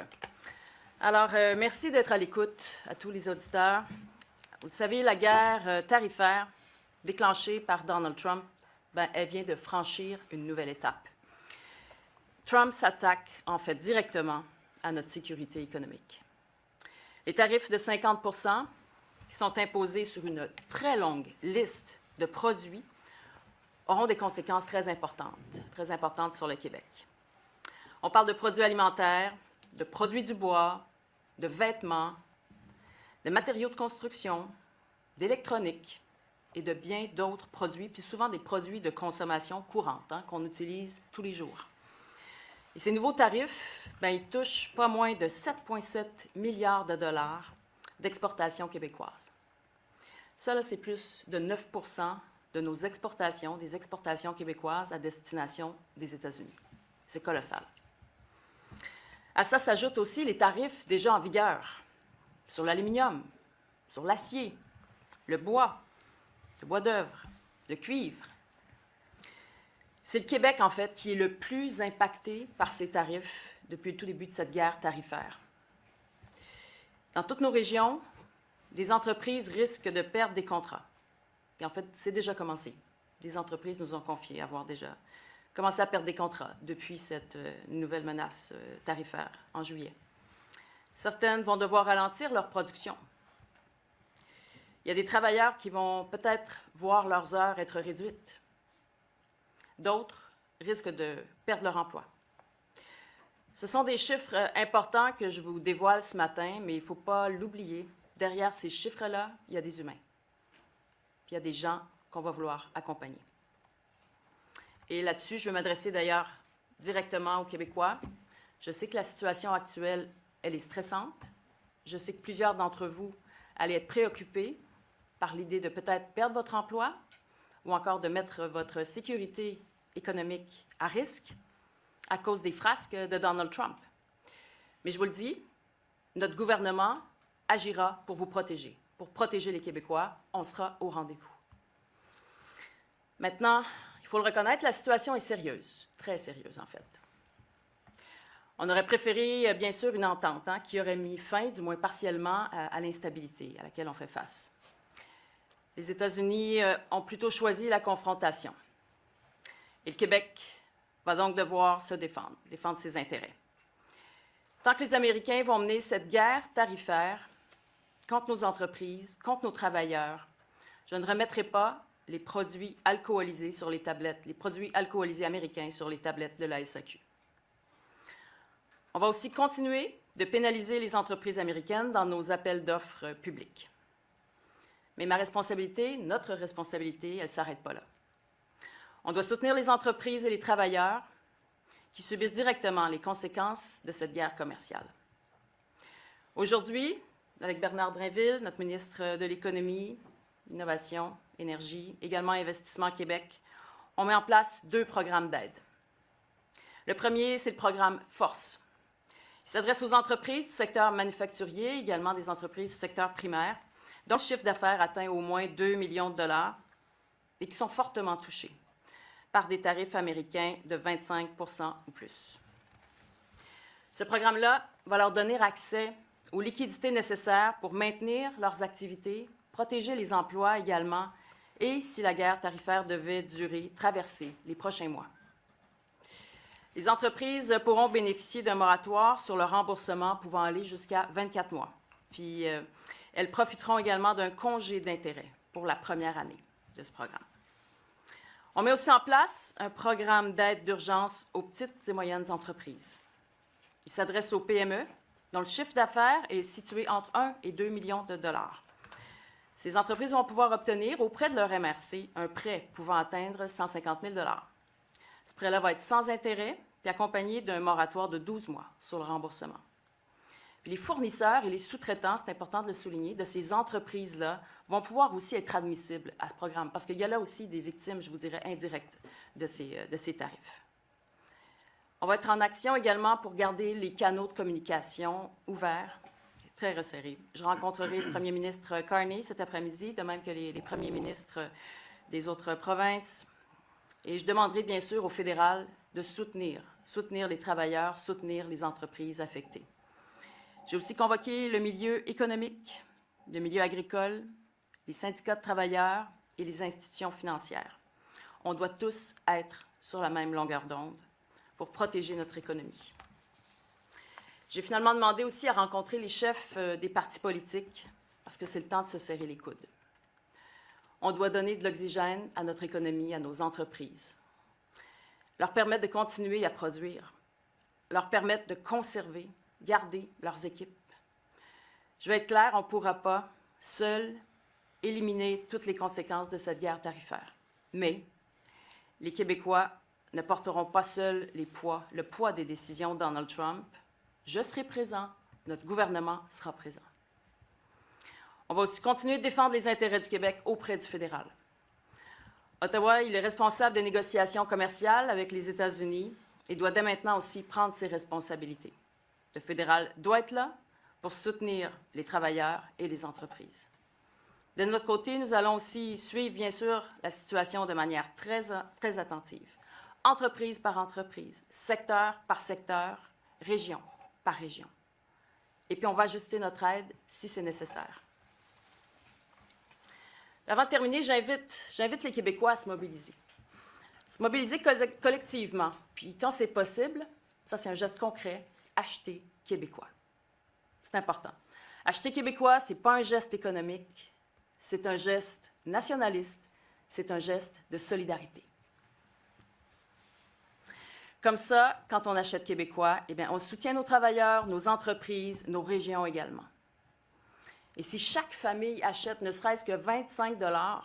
Alors, merci d'être à l'écoute à tous les auditeurs. Vous savez, la guerre tarifaire déclenchée par Donald Trump, elle vient de franchir une nouvelle étape. Trump s'attaque en fait directement à notre sécurité économique. Les tarifs de 50% qui sont imposés sur une très longue liste de produits auront des conséquences très importantes sur le Québec. On parle de produits alimentaires, de produits du bois, de vêtements, de matériaux de construction, d'électronique et de bien d'autres produits, puis souvent des produits de consommation courante qu'on utilise tous les jours. Et ces nouveaux tarifs, ils touchent pas moins de 7,7 milliards de dollars d'exportations québécoises. Ça, là, c'est plus de 9 % de nos exportations, des exportations québécoises à destination des États-Unis. C'est colossal. À ça s'ajoutent aussi les tarifs déjà en vigueur sur l'aluminium, sur l'acier, le bois d'œuvre, le cuivre. C'est le Québec, en fait, qui est le plus impacté par ces tarifs depuis le tout début de cette guerre tarifaire. Dans toutes nos régions, des entreprises risquent de perdre des contrats. Et en fait, c'est déjà commencé. Des entreprises nous ont confié avoir déjà commencé à perdre des contrats depuis cette nouvelle menace tarifaire en juillet. Certaines vont devoir ralentir leur production. Il y a des travailleurs qui vont peut-être voir leurs heures être réduites. D'autres risquent de perdre leur emploi. Ce sont des chiffres importants que je vous dévoile ce matin, mais il ne faut pas l'oublier. Derrière ces chiffres-là, il y a des humains. Puis il y a des gens qu'on va vouloir accompagner. Et là-dessus, je veux m'adresser d'ailleurs directement aux Québécois. Je sais que la situation actuelle, elle est stressante. Je sais que plusieurs d'entre vous allaient être préoccupés par l'idée de peut-être perdre votre emploi ou encore de mettre votre sécurité économique à risque à cause des frasques de Donald Trump. Mais je vous le dis, notre gouvernement agira pour vous protéger. Pour protéger les Québécois, on sera au rendez-vous. Maintenant, il faut le reconnaître, la situation est sérieuse, très sérieuse en fait. On aurait préféré, bien sûr, une entente qui aurait mis fin, du moins partiellement, à l'instabilité à laquelle on fait face. Les États-Unis ont plutôt choisi la confrontation. Et le Québec va donc devoir se défendre ses intérêts. Tant que les Américains vont mener cette guerre tarifaire contre nos entreprises, contre nos travailleurs, je ne remettrai pas les produits alcoolisés sur les tablettes, les produits alcoolisés américains sur les tablettes de la SAQ. On va aussi continuer de pénaliser les entreprises américaines dans nos appels d'offres publics. Mais ma responsabilité, notre responsabilité, elle ne s'arrête pas là. On doit soutenir les entreprises et les travailleurs qui subissent directement les conséquences de cette guerre commerciale. Aujourd'hui, avec Bernard Drainville, notre ministre de l'Économie, Innovation, Énergie, également Investissement Québec, on met en place 2 programmes d'aide. Le premier, c'est le programme Force. Il s'adresse aux entreprises du secteur manufacturier, également des entreprises du secteur primaire, dont le chiffre d'affaires atteint au moins 2 millions de dollars et qui sont fortement touchés par des tarifs américains de 25 % ou plus. Ce programme-là va leur donner accès aux liquidités nécessaires pour maintenir leurs activités, protéger les emplois également, et si la guerre tarifaire devait traverser les prochains mois. Les entreprises pourront bénéficier d'un moratoire sur le remboursement pouvant aller jusqu'à 24 mois. Puis, elles profiteront également d'un congé d'intérêt pour la première année de ce programme. On met aussi en place un programme d'aide d'urgence aux petites et moyennes entreprises. Il s'adresse aux PME, dont le chiffre d'affaires est situé entre 1 et 2 millions de dollars. Ces entreprises vont pouvoir obtenir auprès de leur MRC un prêt pouvant atteindre 150 000 $. Ce prêt-là va être sans intérêt puis accompagné d'un moratoire de 12 mois sur le remboursement. Puis les fournisseurs et les sous-traitants, c'est important de le souligner, de ces entreprises-là vont pouvoir aussi être admissibles à ce programme parce qu'il y a là aussi des victimes, je vous dirais, indirectes de ces tarifs. On va être en action également pour garder les canaux de communication ouverts, très resserrés. Je rencontrerai le premier ministre Carney cet après-midi, de même que les premiers ministres des autres provinces. Et je demanderai bien sûr au fédéral de soutenir les travailleurs, soutenir les entreprises affectées. J'ai aussi convoqué le milieu économique, le milieu agricole, les syndicats de travailleurs et les institutions financières. On doit tous être sur la même longueur d'onde pour protéger notre économie. J'ai finalement demandé aussi à rencontrer les chefs des partis politiques parce que c'est le temps de se serrer les coudes. On doit donner de l'oxygène à notre économie, à nos entreprises, leur permettre de continuer à produire, leur permettre de conserver garder leurs équipes. Je vais être claire, on ne pourra pas, seul, éliminer toutes les conséquences de cette guerre tarifaire. Mais les Québécois ne porteront pas seuls le poids des décisions de Donald Trump. Je serai présent, notre gouvernement sera présent. On va aussi continuer de défendre les intérêts du Québec auprès du fédéral. Ottawa, il est responsable des négociations commerciales avec les États-Unis et doit dès maintenant aussi prendre ses responsabilités. Le fédéral doit être là pour soutenir les travailleurs et les entreprises. De notre côté, nous allons aussi suivre, bien sûr, la situation de manière très attentive, entreprise par entreprise, secteur par secteur, région par région. Et puis, on va ajuster notre aide si c'est nécessaire. Avant de terminer, j'invite les Québécois à se mobiliser. Se mobiliser collectivement. Puis, quand c'est possible, ça, c'est un geste concret, acheter québécois. C'est important. Acheter québécois, ce n'est pas un geste économique, c'est un geste nationaliste, c'est un geste de solidarité. Comme ça, quand on achète québécois, eh bien, on soutient nos travailleurs, nos entreprises, nos régions également. Et si chaque famille achète ne serait-ce que 25 $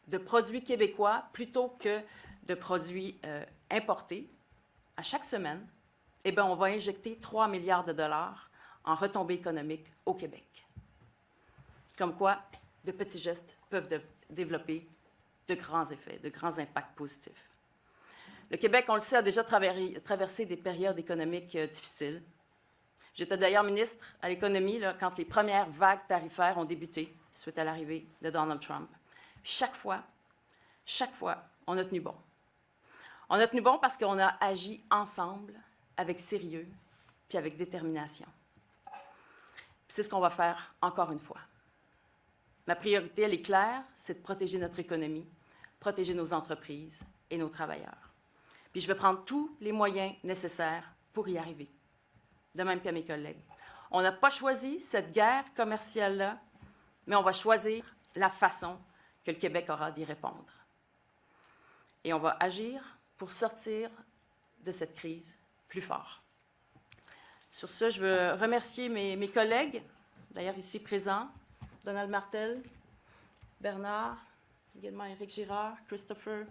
de produits québécois plutôt que de produits importés à chaque semaine, eh bien, on va injecter 3 milliards de dollars en retombées économiques au Québec. Comme quoi, de petits gestes peuvent développer de grands effets, de grands impacts positifs. Le Québec, on le sait, a déjà traversé des périodes économiques difficiles. J'étais d'ailleurs ministre à l'économie quand les premières vagues tarifaires ont débuté suite à l'arrivée de Donald Trump. Chaque fois, on a tenu bon. On a tenu bon parce qu'on a agi ensemble, avec sérieux, puis avec détermination. C'est ce qu'on va faire encore une fois. Ma priorité, elle est claire, c'est de protéger notre économie, protéger nos entreprises et nos travailleurs. Puis je vais prendre tous les moyens nécessaires pour y arriver, de même qu'à mes collègues. On n'a pas choisi cette guerre commerciale-là, mais on va choisir la façon que le Québec aura d'y répondre. Et on va agir pour sortir de cette crise plus fort. Sur ce, je veux remercier mes collègues, d'ailleurs ici présents, Donald Martel, Bernard, également Éric Girard, Christopher.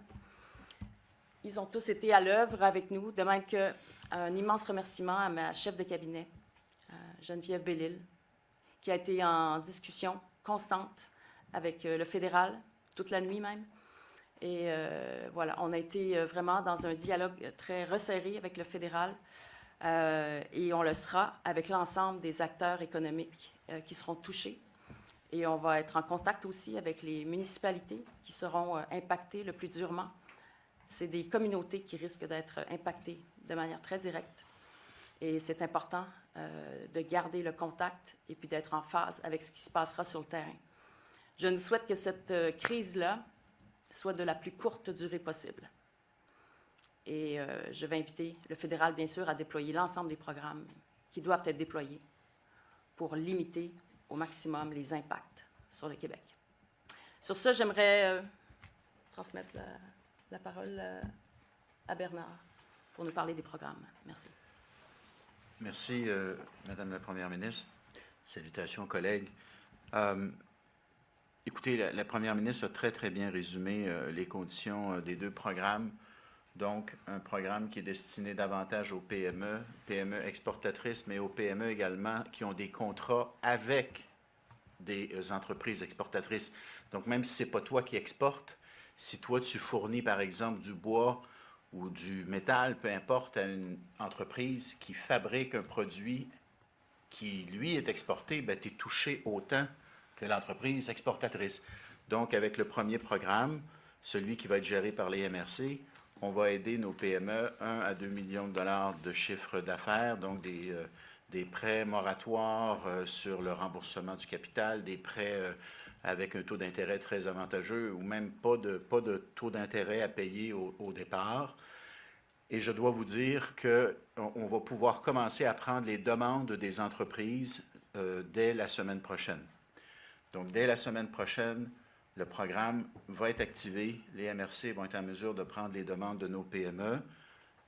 Ils ont tous été à l'œuvre avec nous, de même qu'un immense remerciement à ma chef de cabinet, Geneviève Bellil, qui a été en discussion constante avec le fédéral, toute la nuit même. Et voilà, on a été vraiment dans un dialogue très resserré avec le fédéral et on le sera avec l'ensemble des acteurs économiques qui seront touchés. Et on va être en contact aussi avec les municipalités qui seront impactées le plus durement. C'est des communautés qui risquent d'être impactées de manière très directe. Et c'est important de garder le contact et puis d'être en phase avec ce qui se passera sur le terrain. Je nous souhaite que cette crise-là soit de la plus courte durée possible. Et je vais inviter le fédéral, bien sûr, à déployer l'ensemble des programmes qui doivent être déployés pour limiter au maximum les impacts sur le Québec. Sur ce, j'aimerais transmettre la parole à Bernard pour nous parler des programmes. Merci. Merci, Madame la Première ministre. Salutations, collègues. Écoutez, la Première ministre a très bien résumé les conditions des deux programmes. Donc, un programme qui est destiné davantage aux PME exportatrices, mais aux PME également qui ont des contrats avec des entreprises exportatrices. Donc, même si ce n'est pas toi qui exportes, si toi, tu fournis, par exemple, du bois ou du métal, peu importe, à une entreprise qui fabrique un produit qui, lui, est exporté, bien, tu es touché autant que l'entreprise exportatrice. Donc, avec le premier programme, celui qui va être géré par les MRC, on va aider nos PME 1 à 2 millions de dollars de chiffre d'affaires, donc des prêts moratoires sur le remboursement du capital, des prêts avec un taux d'intérêt très avantageux ou même pas de taux d'intérêt à payer au départ. Et je dois vous dire qu'on va pouvoir commencer à prendre les demandes des entreprises dès la semaine prochaine. Donc, dès la semaine prochaine, le programme va être activé. Les MRC vont être en mesure de prendre les demandes de nos PME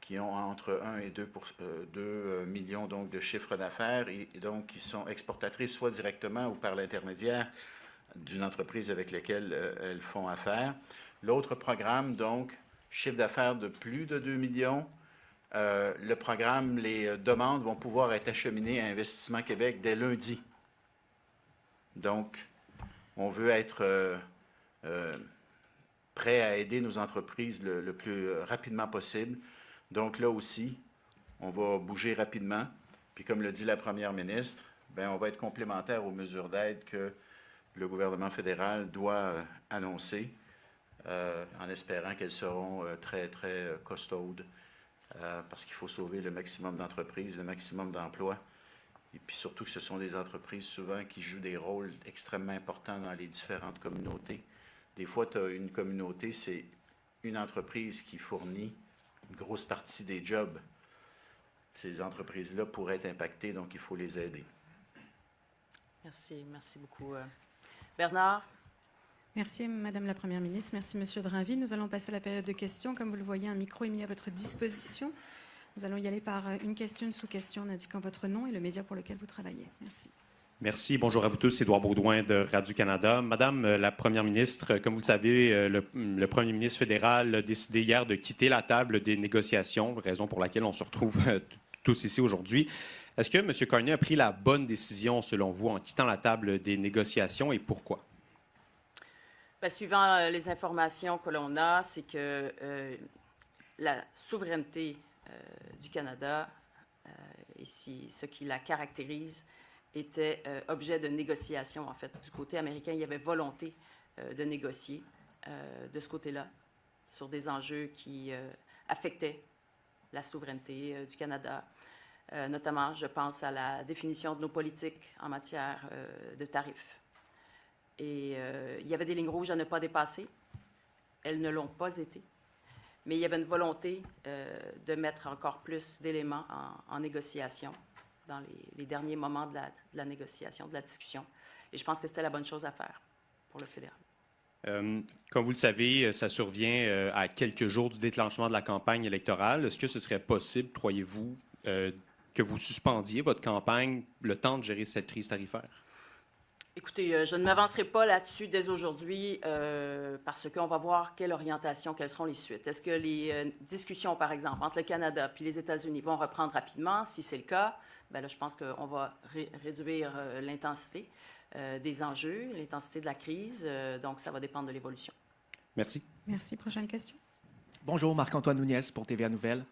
qui ont entre 1 et 2 millions donc, de chiffre d'affaires et donc qui sont exportatrices soit directement ou par l'intermédiaire d'une entreprise avec laquelle elles font affaire. L'autre programme, donc, chiffre d'affaires de plus de 2 millions. Le programme, les demandes vont pouvoir être acheminées à Investissement Québec dès lundi. Donc, on veut être prêt à aider nos entreprises le plus rapidement possible. Donc là aussi, on va bouger rapidement. Puis comme le dit la première ministre, bien, on va être complémentaire aux mesures d'aide que le gouvernement fédéral doit annoncer, en espérant qu'elles seront très, très costaudes, parce qu'il faut sauver le maximum d'entreprises, le maximum d'emplois. Et puis surtout que ce sont des entreprises souvent qui jouent des rôles extrêmement importants dans les différentes communautés. Des fois, tu as une communauté, c'est une entreprise qui fournit une grosse partie des jobs. Ces entreprises-là pourraient être impactées, donc il faut les aider. Merci, merci beaucoup. Bernard? Merci, Madame la Première ministre. Merci, Monsieur Drainville. Nous allons passer à la période de questions. Comme vous le voyez, un micro est mis à votre disposition. Nous allons y aller par une question, une sous-question en indiquant votre nom et le média pour lequel vous travaillez. Merci. Merci. Bonjour à vous tous. Édouard Baudouin de Radio-Canada. Madame la Première ministre, comme vous le savez, le Premier ministre fédéral a décidé hier de quitter la table des négociations, raison pour laquelle on se retrouve tous ici aujourd'hui. Est-ce que M. Carney a pris la bonne décision, selon vous, en quittant la table des négociations et pourquoi? Bien, suivant les informations que l'on a, c'est que la souveraineté du Canada, et ce qui la caractérise, était objet de négociation, en fait. Du côté américain, il y avait volonté de négocier de ce côté-là sur des enjeux qui affectaient la souveraineté du Canada. Notamment, je pense à la définition de nos politiques en matière de tarifs. Et il y avait des lignes rouges à ne pas dépasser. Elles ne l'ont pas été. Mais il y avait une volonté de mettre encore plus d'éléments en négociation dans les derniers moments de la négociation, de la discussion. Et je pense que c'était la bonne chose à faire pour le fédéral. Comme vous le savez, ça survient à quelques jours du déclenchement de la campagne électorale. Est-ce que ce serait possible, croyez-vous, que vous suspendiez votre campagne le temps de gérer cette crise tarifaire? Écoutez, je ne m'avancerai pas là-dessus dès aujourd'hui parce qu'on va voir quelle orientation, quelles seront les suites. Est-ce que les discussions, par exemple, entre le Canada et les États-Unis vont reprendre rapidement? Si c'est le cas, bien là, je pense qu'on va réduire l'intensité des enjeux, l'intensité de la crise. Donc, ça va dépendre de l'évolution. Merci. Merci. Prochaine question. Bonjour, Marc-Antoine Nouniez pour TVA Nouvelles.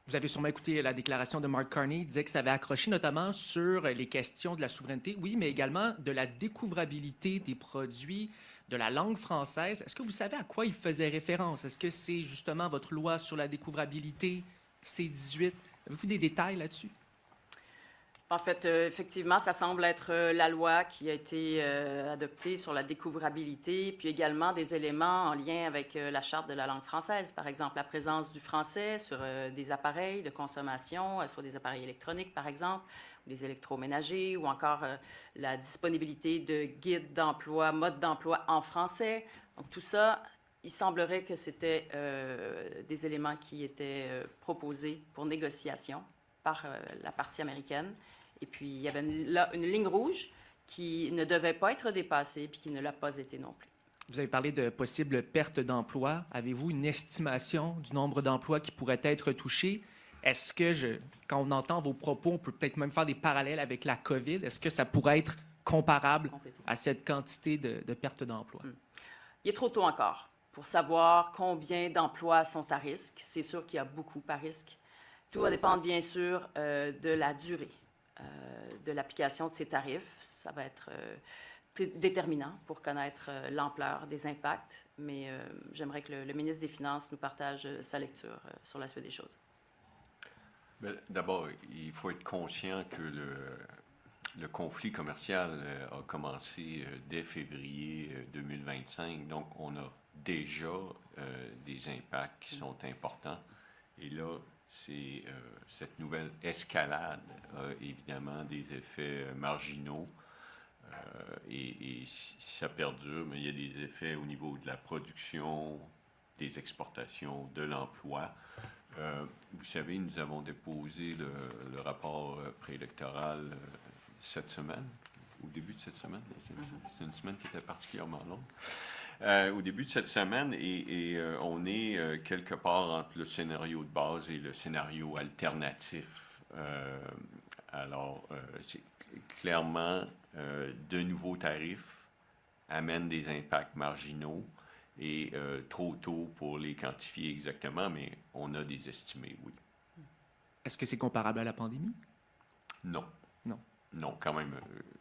Vous avez sûrement écouté la déclaration de Mark Carney. Il disait que ça avait accroché notamment sur les questions de la souveraineté, oui, mais également de la découvrabilité des produits, de la langue française. Est-ce que vous savez à quoi il faisait référence? Est-ce que c'est justement votre loi sur la découvrabilité, C-18? Avez-vous des détails là-dessus? En fait, effectivement, ça semble être la loi qui a été adoptée sur la découvrabilité, puis également des éléments en lien avec la Charte de la langue française, par exemple la présence du français sur des appareils de consommation, soit des appareils électroniques, par exemple, ou des électroménagers, ou encore la disponibilité de guides d'emploi, modes d'emploi en français. Donc tout ça, il semblerait que c'était des éléments qui étaient proposés pour négociation par la partie américaine. Et puis, il y avait une ligne rouge qui ne devait pas être dépassée puis qui ne l'a pas été non plus. Vous avez parlé de possibles pertes d'emplois. Avez-vous une estimation du nombre d'emplois qui pourraient être touchés? Est-ce que, quand on entend vos propos, on peut peut-être même faire des parallèles avec la COVID? Est-ce que ça pourrait être comparable à cette quantité de pertes d'emplois? Il est trop tôt encore pour savoir combien d'emplois sont à risque. C'est sûr qu'il y a beaucoup à risque. Tout va dépendre, bien sûr, de la durée de l'application de ces tarifs. Ça va être déterminant pour connaître l'ampleur des impacts, mais j'aimerais que le ministre des Finances nous partage sa lecture sur la suite des choses. D'abord, il faut être conscient que le conflit commercial a commencé dès février 2025, donc on a déjà des impacts qui sont importants. Et là, cette nouvelle escalade a évidemment des effets marginaux et si ça perdure, mais il y a des effets au niveau de la production, des exportations, de l'emploi. Vous savez, nous avons déposé le rapport préélectoral cette semaine, au début de cette semaine. C'est une semaine qui était particulièrement longue. Au début de cette semaine, et on est quelque part entre le scénario de base et le scénario alternatif. Alors, c'est clairement, de nouveaux tarifs amènent des impacts marginaux et trop tôt pour les quantifier exactement, mais on a des estimés, oui. Est-ce que c'est comparable à la pandémie? Non. Non. Non, quand même,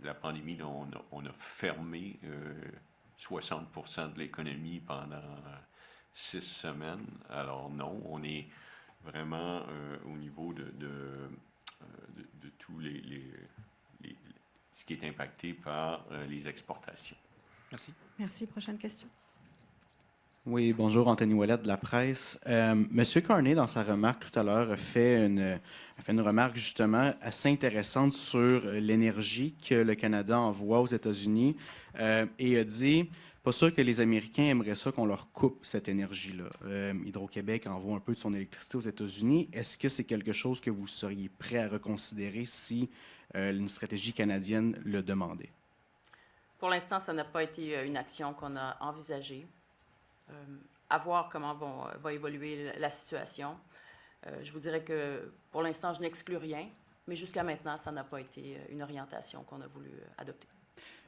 la pandémie, là, on a fermé 60% de l'économie pendant 6 semaines. Alors non, on est vraiment au niveau de tous ce qui est impacté par les exportations. Merci. Merci. Prochaine question. Oui, bonjour, Anthony Ouellette de la presse. Monsieur Carney, dans sa remarque tout à l'heure, a fait une remarque justement assez intéressante sur l'énergie que le Canada envoie aux États-Unis et a dit, pas sûr que les Américains aimeraient ça qu'on leur coupe cette énergie-là. Hydro-Québec envoie un peu de son électricité aux États-Unis. Est-ce que c'est quelque chose que vous seriez prêt à reconsidérer si une stratégie canadienne le demandait? Pour l'instant, ça n'a pas été une action qu'on a envisagée. À voir comment va évoluer la situation. Je vous dirais que pour l'instant, je n'exclus rien, mais jusqu'à maintenant, ça n'a pas été une orientation qu'on a voulu adopter.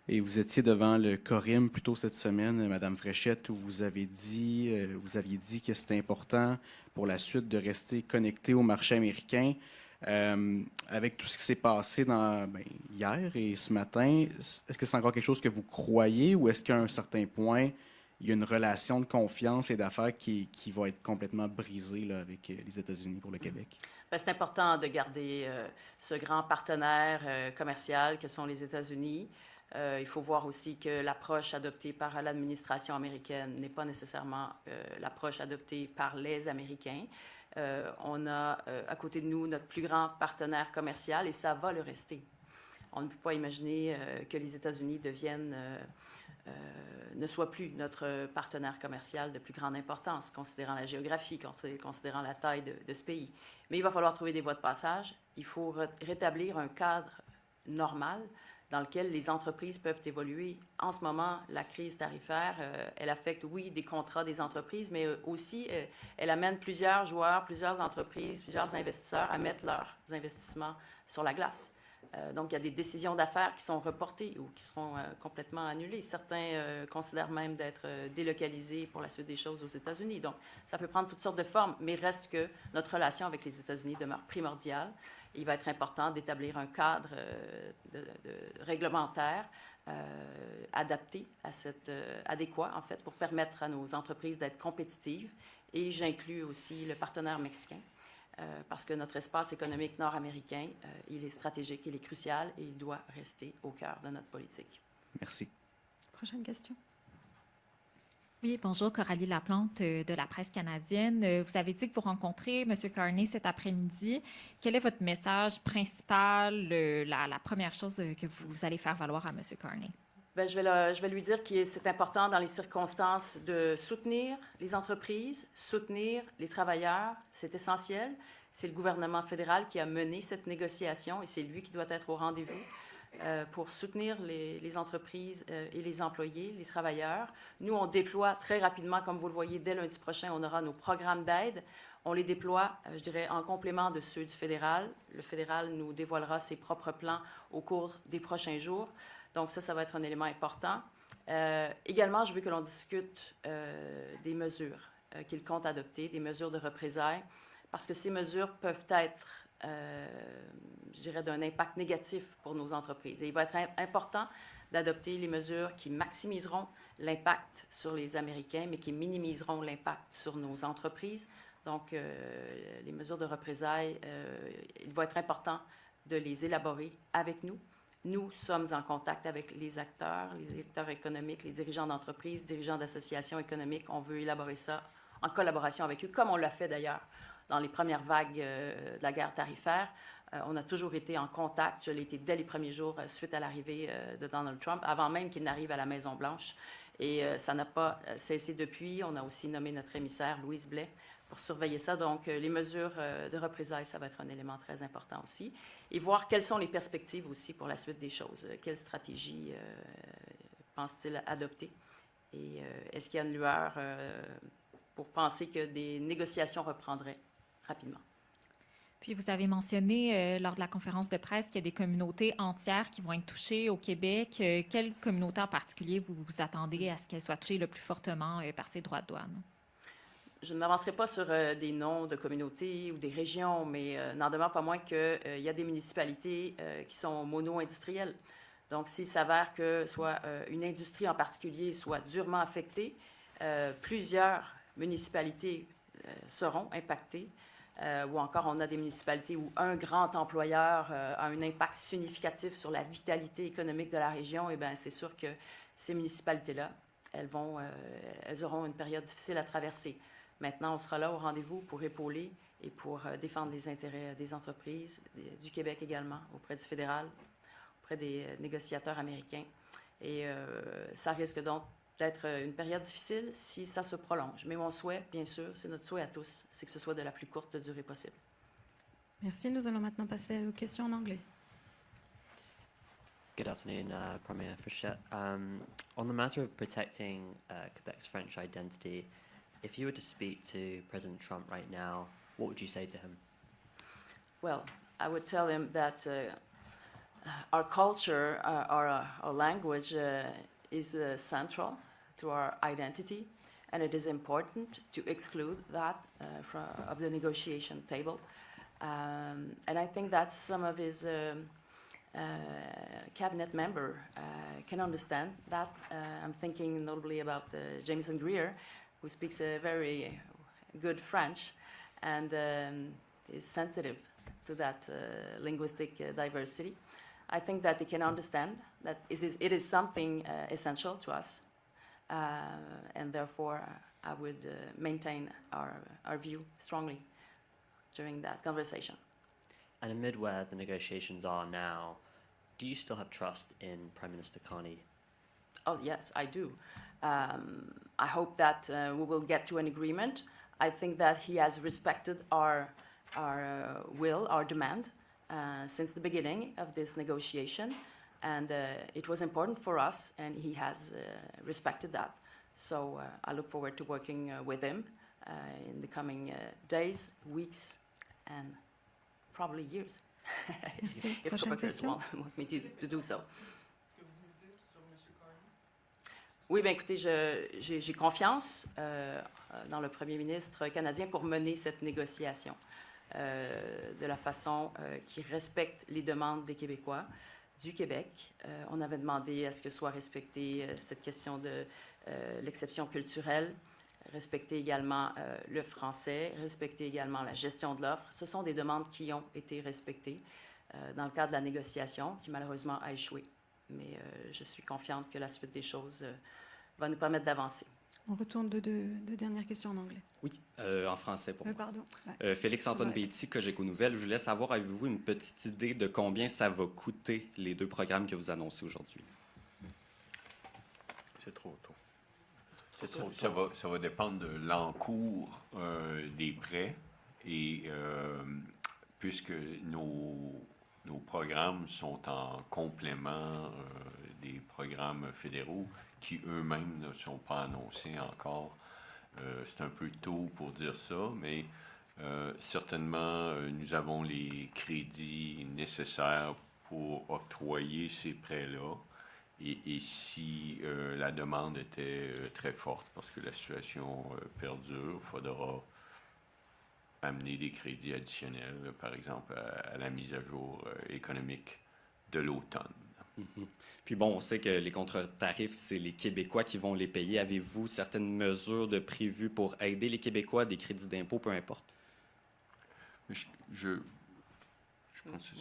Et vous étiez devant le Corim plus tôt cette semaine, Madame Fréchette, où vous aviez dit que c'était important pour la suite de rester connecté au marché américain. Avec tout ce qui s'est passé hier et ce matin, est-ce que c'est encore quelque chose que vous croyez ou est-ce qu'à un certain point, il y a une relation de confiance et d'affaires qui va être complètement brisée là, avec les États-Unis pour le Québec? Bien, c'est important de garder ce grand partenaire commercial que sont les États-Unis. Il faut voir aussi que l'approche adoptée par l'administration américaine n'est pas nécessairement l'approche adoptée par les Américains. On a à côté de nous notre plus grand partenaire commercial et ça va le rester. On ne peut pas imaginer que les États-Unis ne soient plus notre partenaire commercial de plus grande importance, considérant la géographie, considérant la taille de ce pays. Mais il va falloir trouver des voies de passage. Il faut rétablir un cadre normal dans lequel les entreprises peuvent évoluer. En ce moment, la crise tarifaire, elle affecte, oui, des contrats des entreprises, mais aussi, elle amène plusieurs joueurs, plusieurs entreprises, plusieurs investisseurs à mettre leurs investissements sur la glace. Donc, il y a des décisions d'affaires qui sont reportées ou qui seront complètement annulées. Certains considèrent même d'être délocalisés pour la suite des choses aux États-Unis. Donc, ça peut prendre toutes sortes de formes, mais reste que notre relation avec les États-Unis demeure primordiale. Il va être important d'établir un cadre réglementaire adapté adéquat, en fait, pour permettre à nos entreprises d'être compétitives. Et j'inclus aussi le partenaire mexicain. Parce que notre espace économique nord-américain, il est stratégique, il est crucial et il doit rester au cœur de notre politique. Merci. Prochaine question. Oui, bonjour, Coralie Laplante de la presse canadienne. Vous avez dit que vous rencontrez M. Carney cet après-midi. Quel est votre message principal, la première chose que vous allez faire valoir à M. Carney? Bien, je vais lui dire que c'est important dans les circonstances de soutenir les entreprises, soutenir les travailleurs. C'est essentiel. C'est le gouvernement fédéral qui a mené cette négociation et c'est lui qui doit être au rendez-vous pour soutenir les entreprises et les employés, les travailleurs. Nous, on déploie très rapidement, comme vous le voyez, dès lundi prochain, on aura nos programmes d'aide. On les déploie, je dirais, en complément de ceux du fédéral. Le fédéral nous dévoilera ses propres plans au cours des prochains jours. Donc ça va être un élément important. Également, je veux que l'on discute des mesures qu'il compte adopter, des mesures de représailles, parce que ces mesures peuvent être, je dirais, d'un impact négatif pour nos entreprises. Et il va être important d'adopter les mesures qui maximiseront l'impact sur les Américains, mais qui minimiseront l'impact sur nos entreprises. Donc, les mesures de représailles, il va être important de les élaborer avec nous. Nous sommes en contact avec les acteurs économiques, les dirigeants d'entreprises, dirigeants d'associations économiques. On veut élaborer ça en collaboration avec eux, comme on l'a fait d'ailleurs dans les premières vagues de la guerre tarifaire. On a toujours été en contact. Je l'ai été dès les premiers jours suite à l'arrivée de Donald Trump, avant même qu'il n'arrive à la Maison-Blanche. Et ça n'a pas cessé depuis. On a aussi nommé notre émissaire, Louise Blais, pour surveiller ça. Donc, les mesures de représailles, ça va être un élément très important aussi. Et voir quelles sont les perspectives aussi pour la suite des choses. Quelle stratégie pense-t-il adopter? Et est-ce qu'il y a une lueur pour penser que des négociations reprendraient rapidement? Puis vous avez mentionné lors de la conférence de presse qu'il y a des communautés entières qui vont être touchées au Québec. Quelle communauté en particulier vous vous attendez à ce qu'elle soit touchée le plus fortement par ces droits de douane? Je ne m'avancerai pas sur des noms de communautés ou des régions, mais n'en demeure pas moins qu'il y a des municipalités qui sont mono-industrielles. Donc, s'il s'avère que soit une industrie en particulier soit durement affectée, plusieurs municipalités seront impactées. Ou encore, on a des municipalités où un grand employeur a un impact significatif sur la vitalité économique de la région. Et bien, c'est sûr que ces municipalités-là, elles auront une période difficile à traverser. Maintenant, on sera là au rendez-vous pour épauler et pour défendre les intérêts des entreprises, du Québec également, auprès du fédéral, auprès des négociateurs américains. Et ça risque donc d'être une période difficile si ça se prolonge. Mais mon souhait, bien sûr, c'est notre souhait à tous, c'est que ce soit de la plus courte durée possible. Merci. Nous allons maintenant passer aux questions en anglais. Good afternoon, Prime Minister Frechette. On the matter of protecting Quebec's French identity, if you were to speak to President Trump right now, what would you say to him? Well, I would tell him that our culture, our language is central to our identity, and it is important to exclude that of the negotiation table. And I think that some of his cabinet member can understand that. I'm thinking notably about Jameson Greer, who speaks a very good French and is sensitive to that linguistic diversity. I think that they can understand that it is something essential to us, and therefore I would maintain our view strongly during that conversation. And amid where the negotiations are now, do you still have trust in Prime Minister Carney? Oh, yes, I do. I hope that we will get to an agreement. I think that he has respected our will, our demand, since the beginning of this negotiation. And it was important for us, and he has respected that. So I look forward to working with him in the coming days, weeks, and probably years. if Quebecers want me to do so. Oui, bien écoutez, j'ai confiance dans le premier ministre canadien pour mener cette négociation de la façon qui respecte les demandes des Québécois du Québec. On avait demandé à ce que soit respectée cette question de l'exception culturelle, respecter également le français, respecter également la gestion de l'offre. Ce sont des demandes qui ont été respectées dans le cadre de la négociation, qui malheureusement a échoué. Mais je suis confiante que la suite des choses va nous permettre d'avancer. On retourne de deux dernières questions en anglais. Oui, en français pour moi. Pardon. Félix-Antoine Beatty, Cogeco Nouvelles. Je voulais savoir, avez-vous une petite idée de combien ça va coûter les deux programmes que vous annoncez aujourd'hui? C'est trop tôt. Ça va dépendre de l'encours des prêts et puisque nos programmes sont en complément des programmes fédéraux qui eux-mêmes ne sont pas annoncés encore. C'est un peu tôt pour dire ça, mais certainement nous avons les crédits nécessaires pour octroyer ces prêts-là. Et si la demande était très forte, parce que la situation perdure, il faudra amener des crédits additionnels, par exemple à la mise à jour économique de l'automne. Mm-hmm. Puis bon, on sait que les contre-tarifs, c'est les Québécois qui vont les payer. Avez-vous certaines mesures de prévues pour aider les Québécois, des crédits d'impôt, peu importe? Je pense que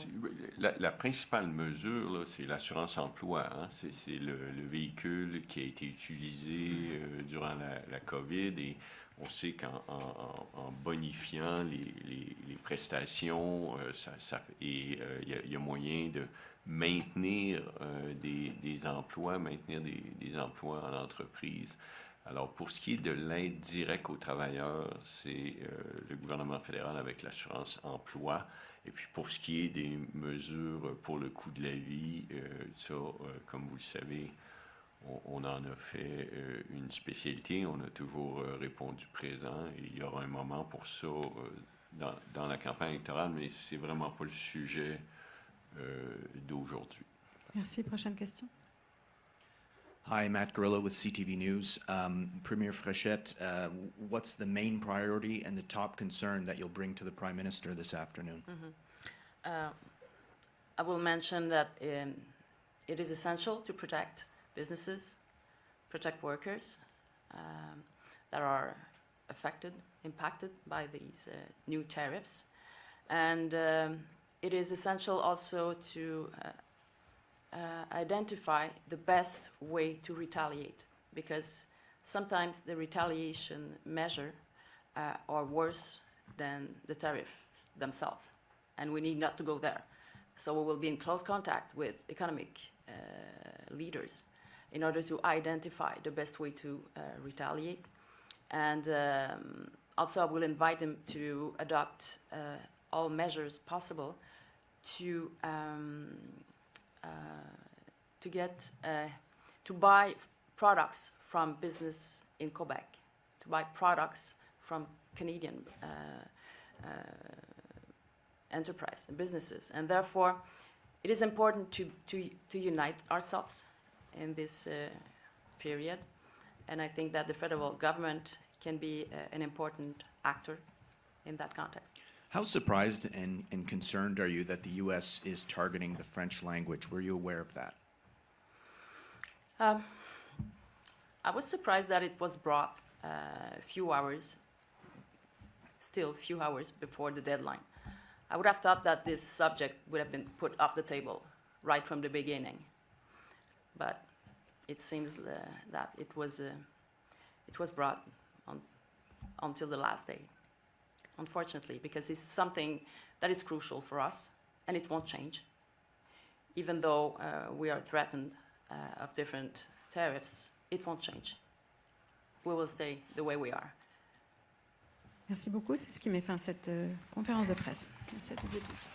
la principale mesure, c'est l'assurance emploi. Hein? C'est le véhicule qui a été utilisé durant la COVID et on sait qu'en bonifiant les prestations, il y a moyen de maintenir des emplois, maintenir des emplois en entreprise. Alors, pour ce qui est de l'aide directe aux travailleurs, c'est le gouvernement fédéral avec l'assurance emploi. Et puis, pour ce qui est des mesures pour le coût de la vie, ça, comme vous le savez, on en a fait une spécialité. On a toujours répondu présent. Et il y aura un moment pour ça dans la campagne électorale, mais c'est vraiment pas le sujet d'aujourd'hui. Merci. Prochaine question. Hi, Matt Grillo with CTV News. Premier Frechette, what's the main priority and the top concern that you'll bring to the Prime Minister this afternoon? I will mention that it is essential to protect businesses, protect workers that are affected, impacted by these new tariffs. And it is essential also to identify the best way to retaliate, because sometimes the retaliation measure are worse than the tariffs themselves, and we need not to go there. So we will be in close contact with economic leaders in order to identify the best way to retaliate. And also I will invite them to adopt all measures possible to buy products from business in Quebec, to buy products from Canadian enterprise and businesses. And therefore, it is important to unite ourselves in this period. And I think that the federal government can be an important actor in that context. How surprised and concerned are you that the U.S. is targeting the French language? Were you aware of that? I was surprised that it was brought a few hours before the deadline. I would have thought that this subject would have been put off the table right from the beginning. But it seems that it was brought until the last day, unfortunately, because it's something that is crucial for us, and it won't change. Even though we are threatened of different tariffs, it won't change. We will stay the way we are. Merci beaucoup. C'est ce qui met fin à cette conférence de presse. Merci à toutes et tous.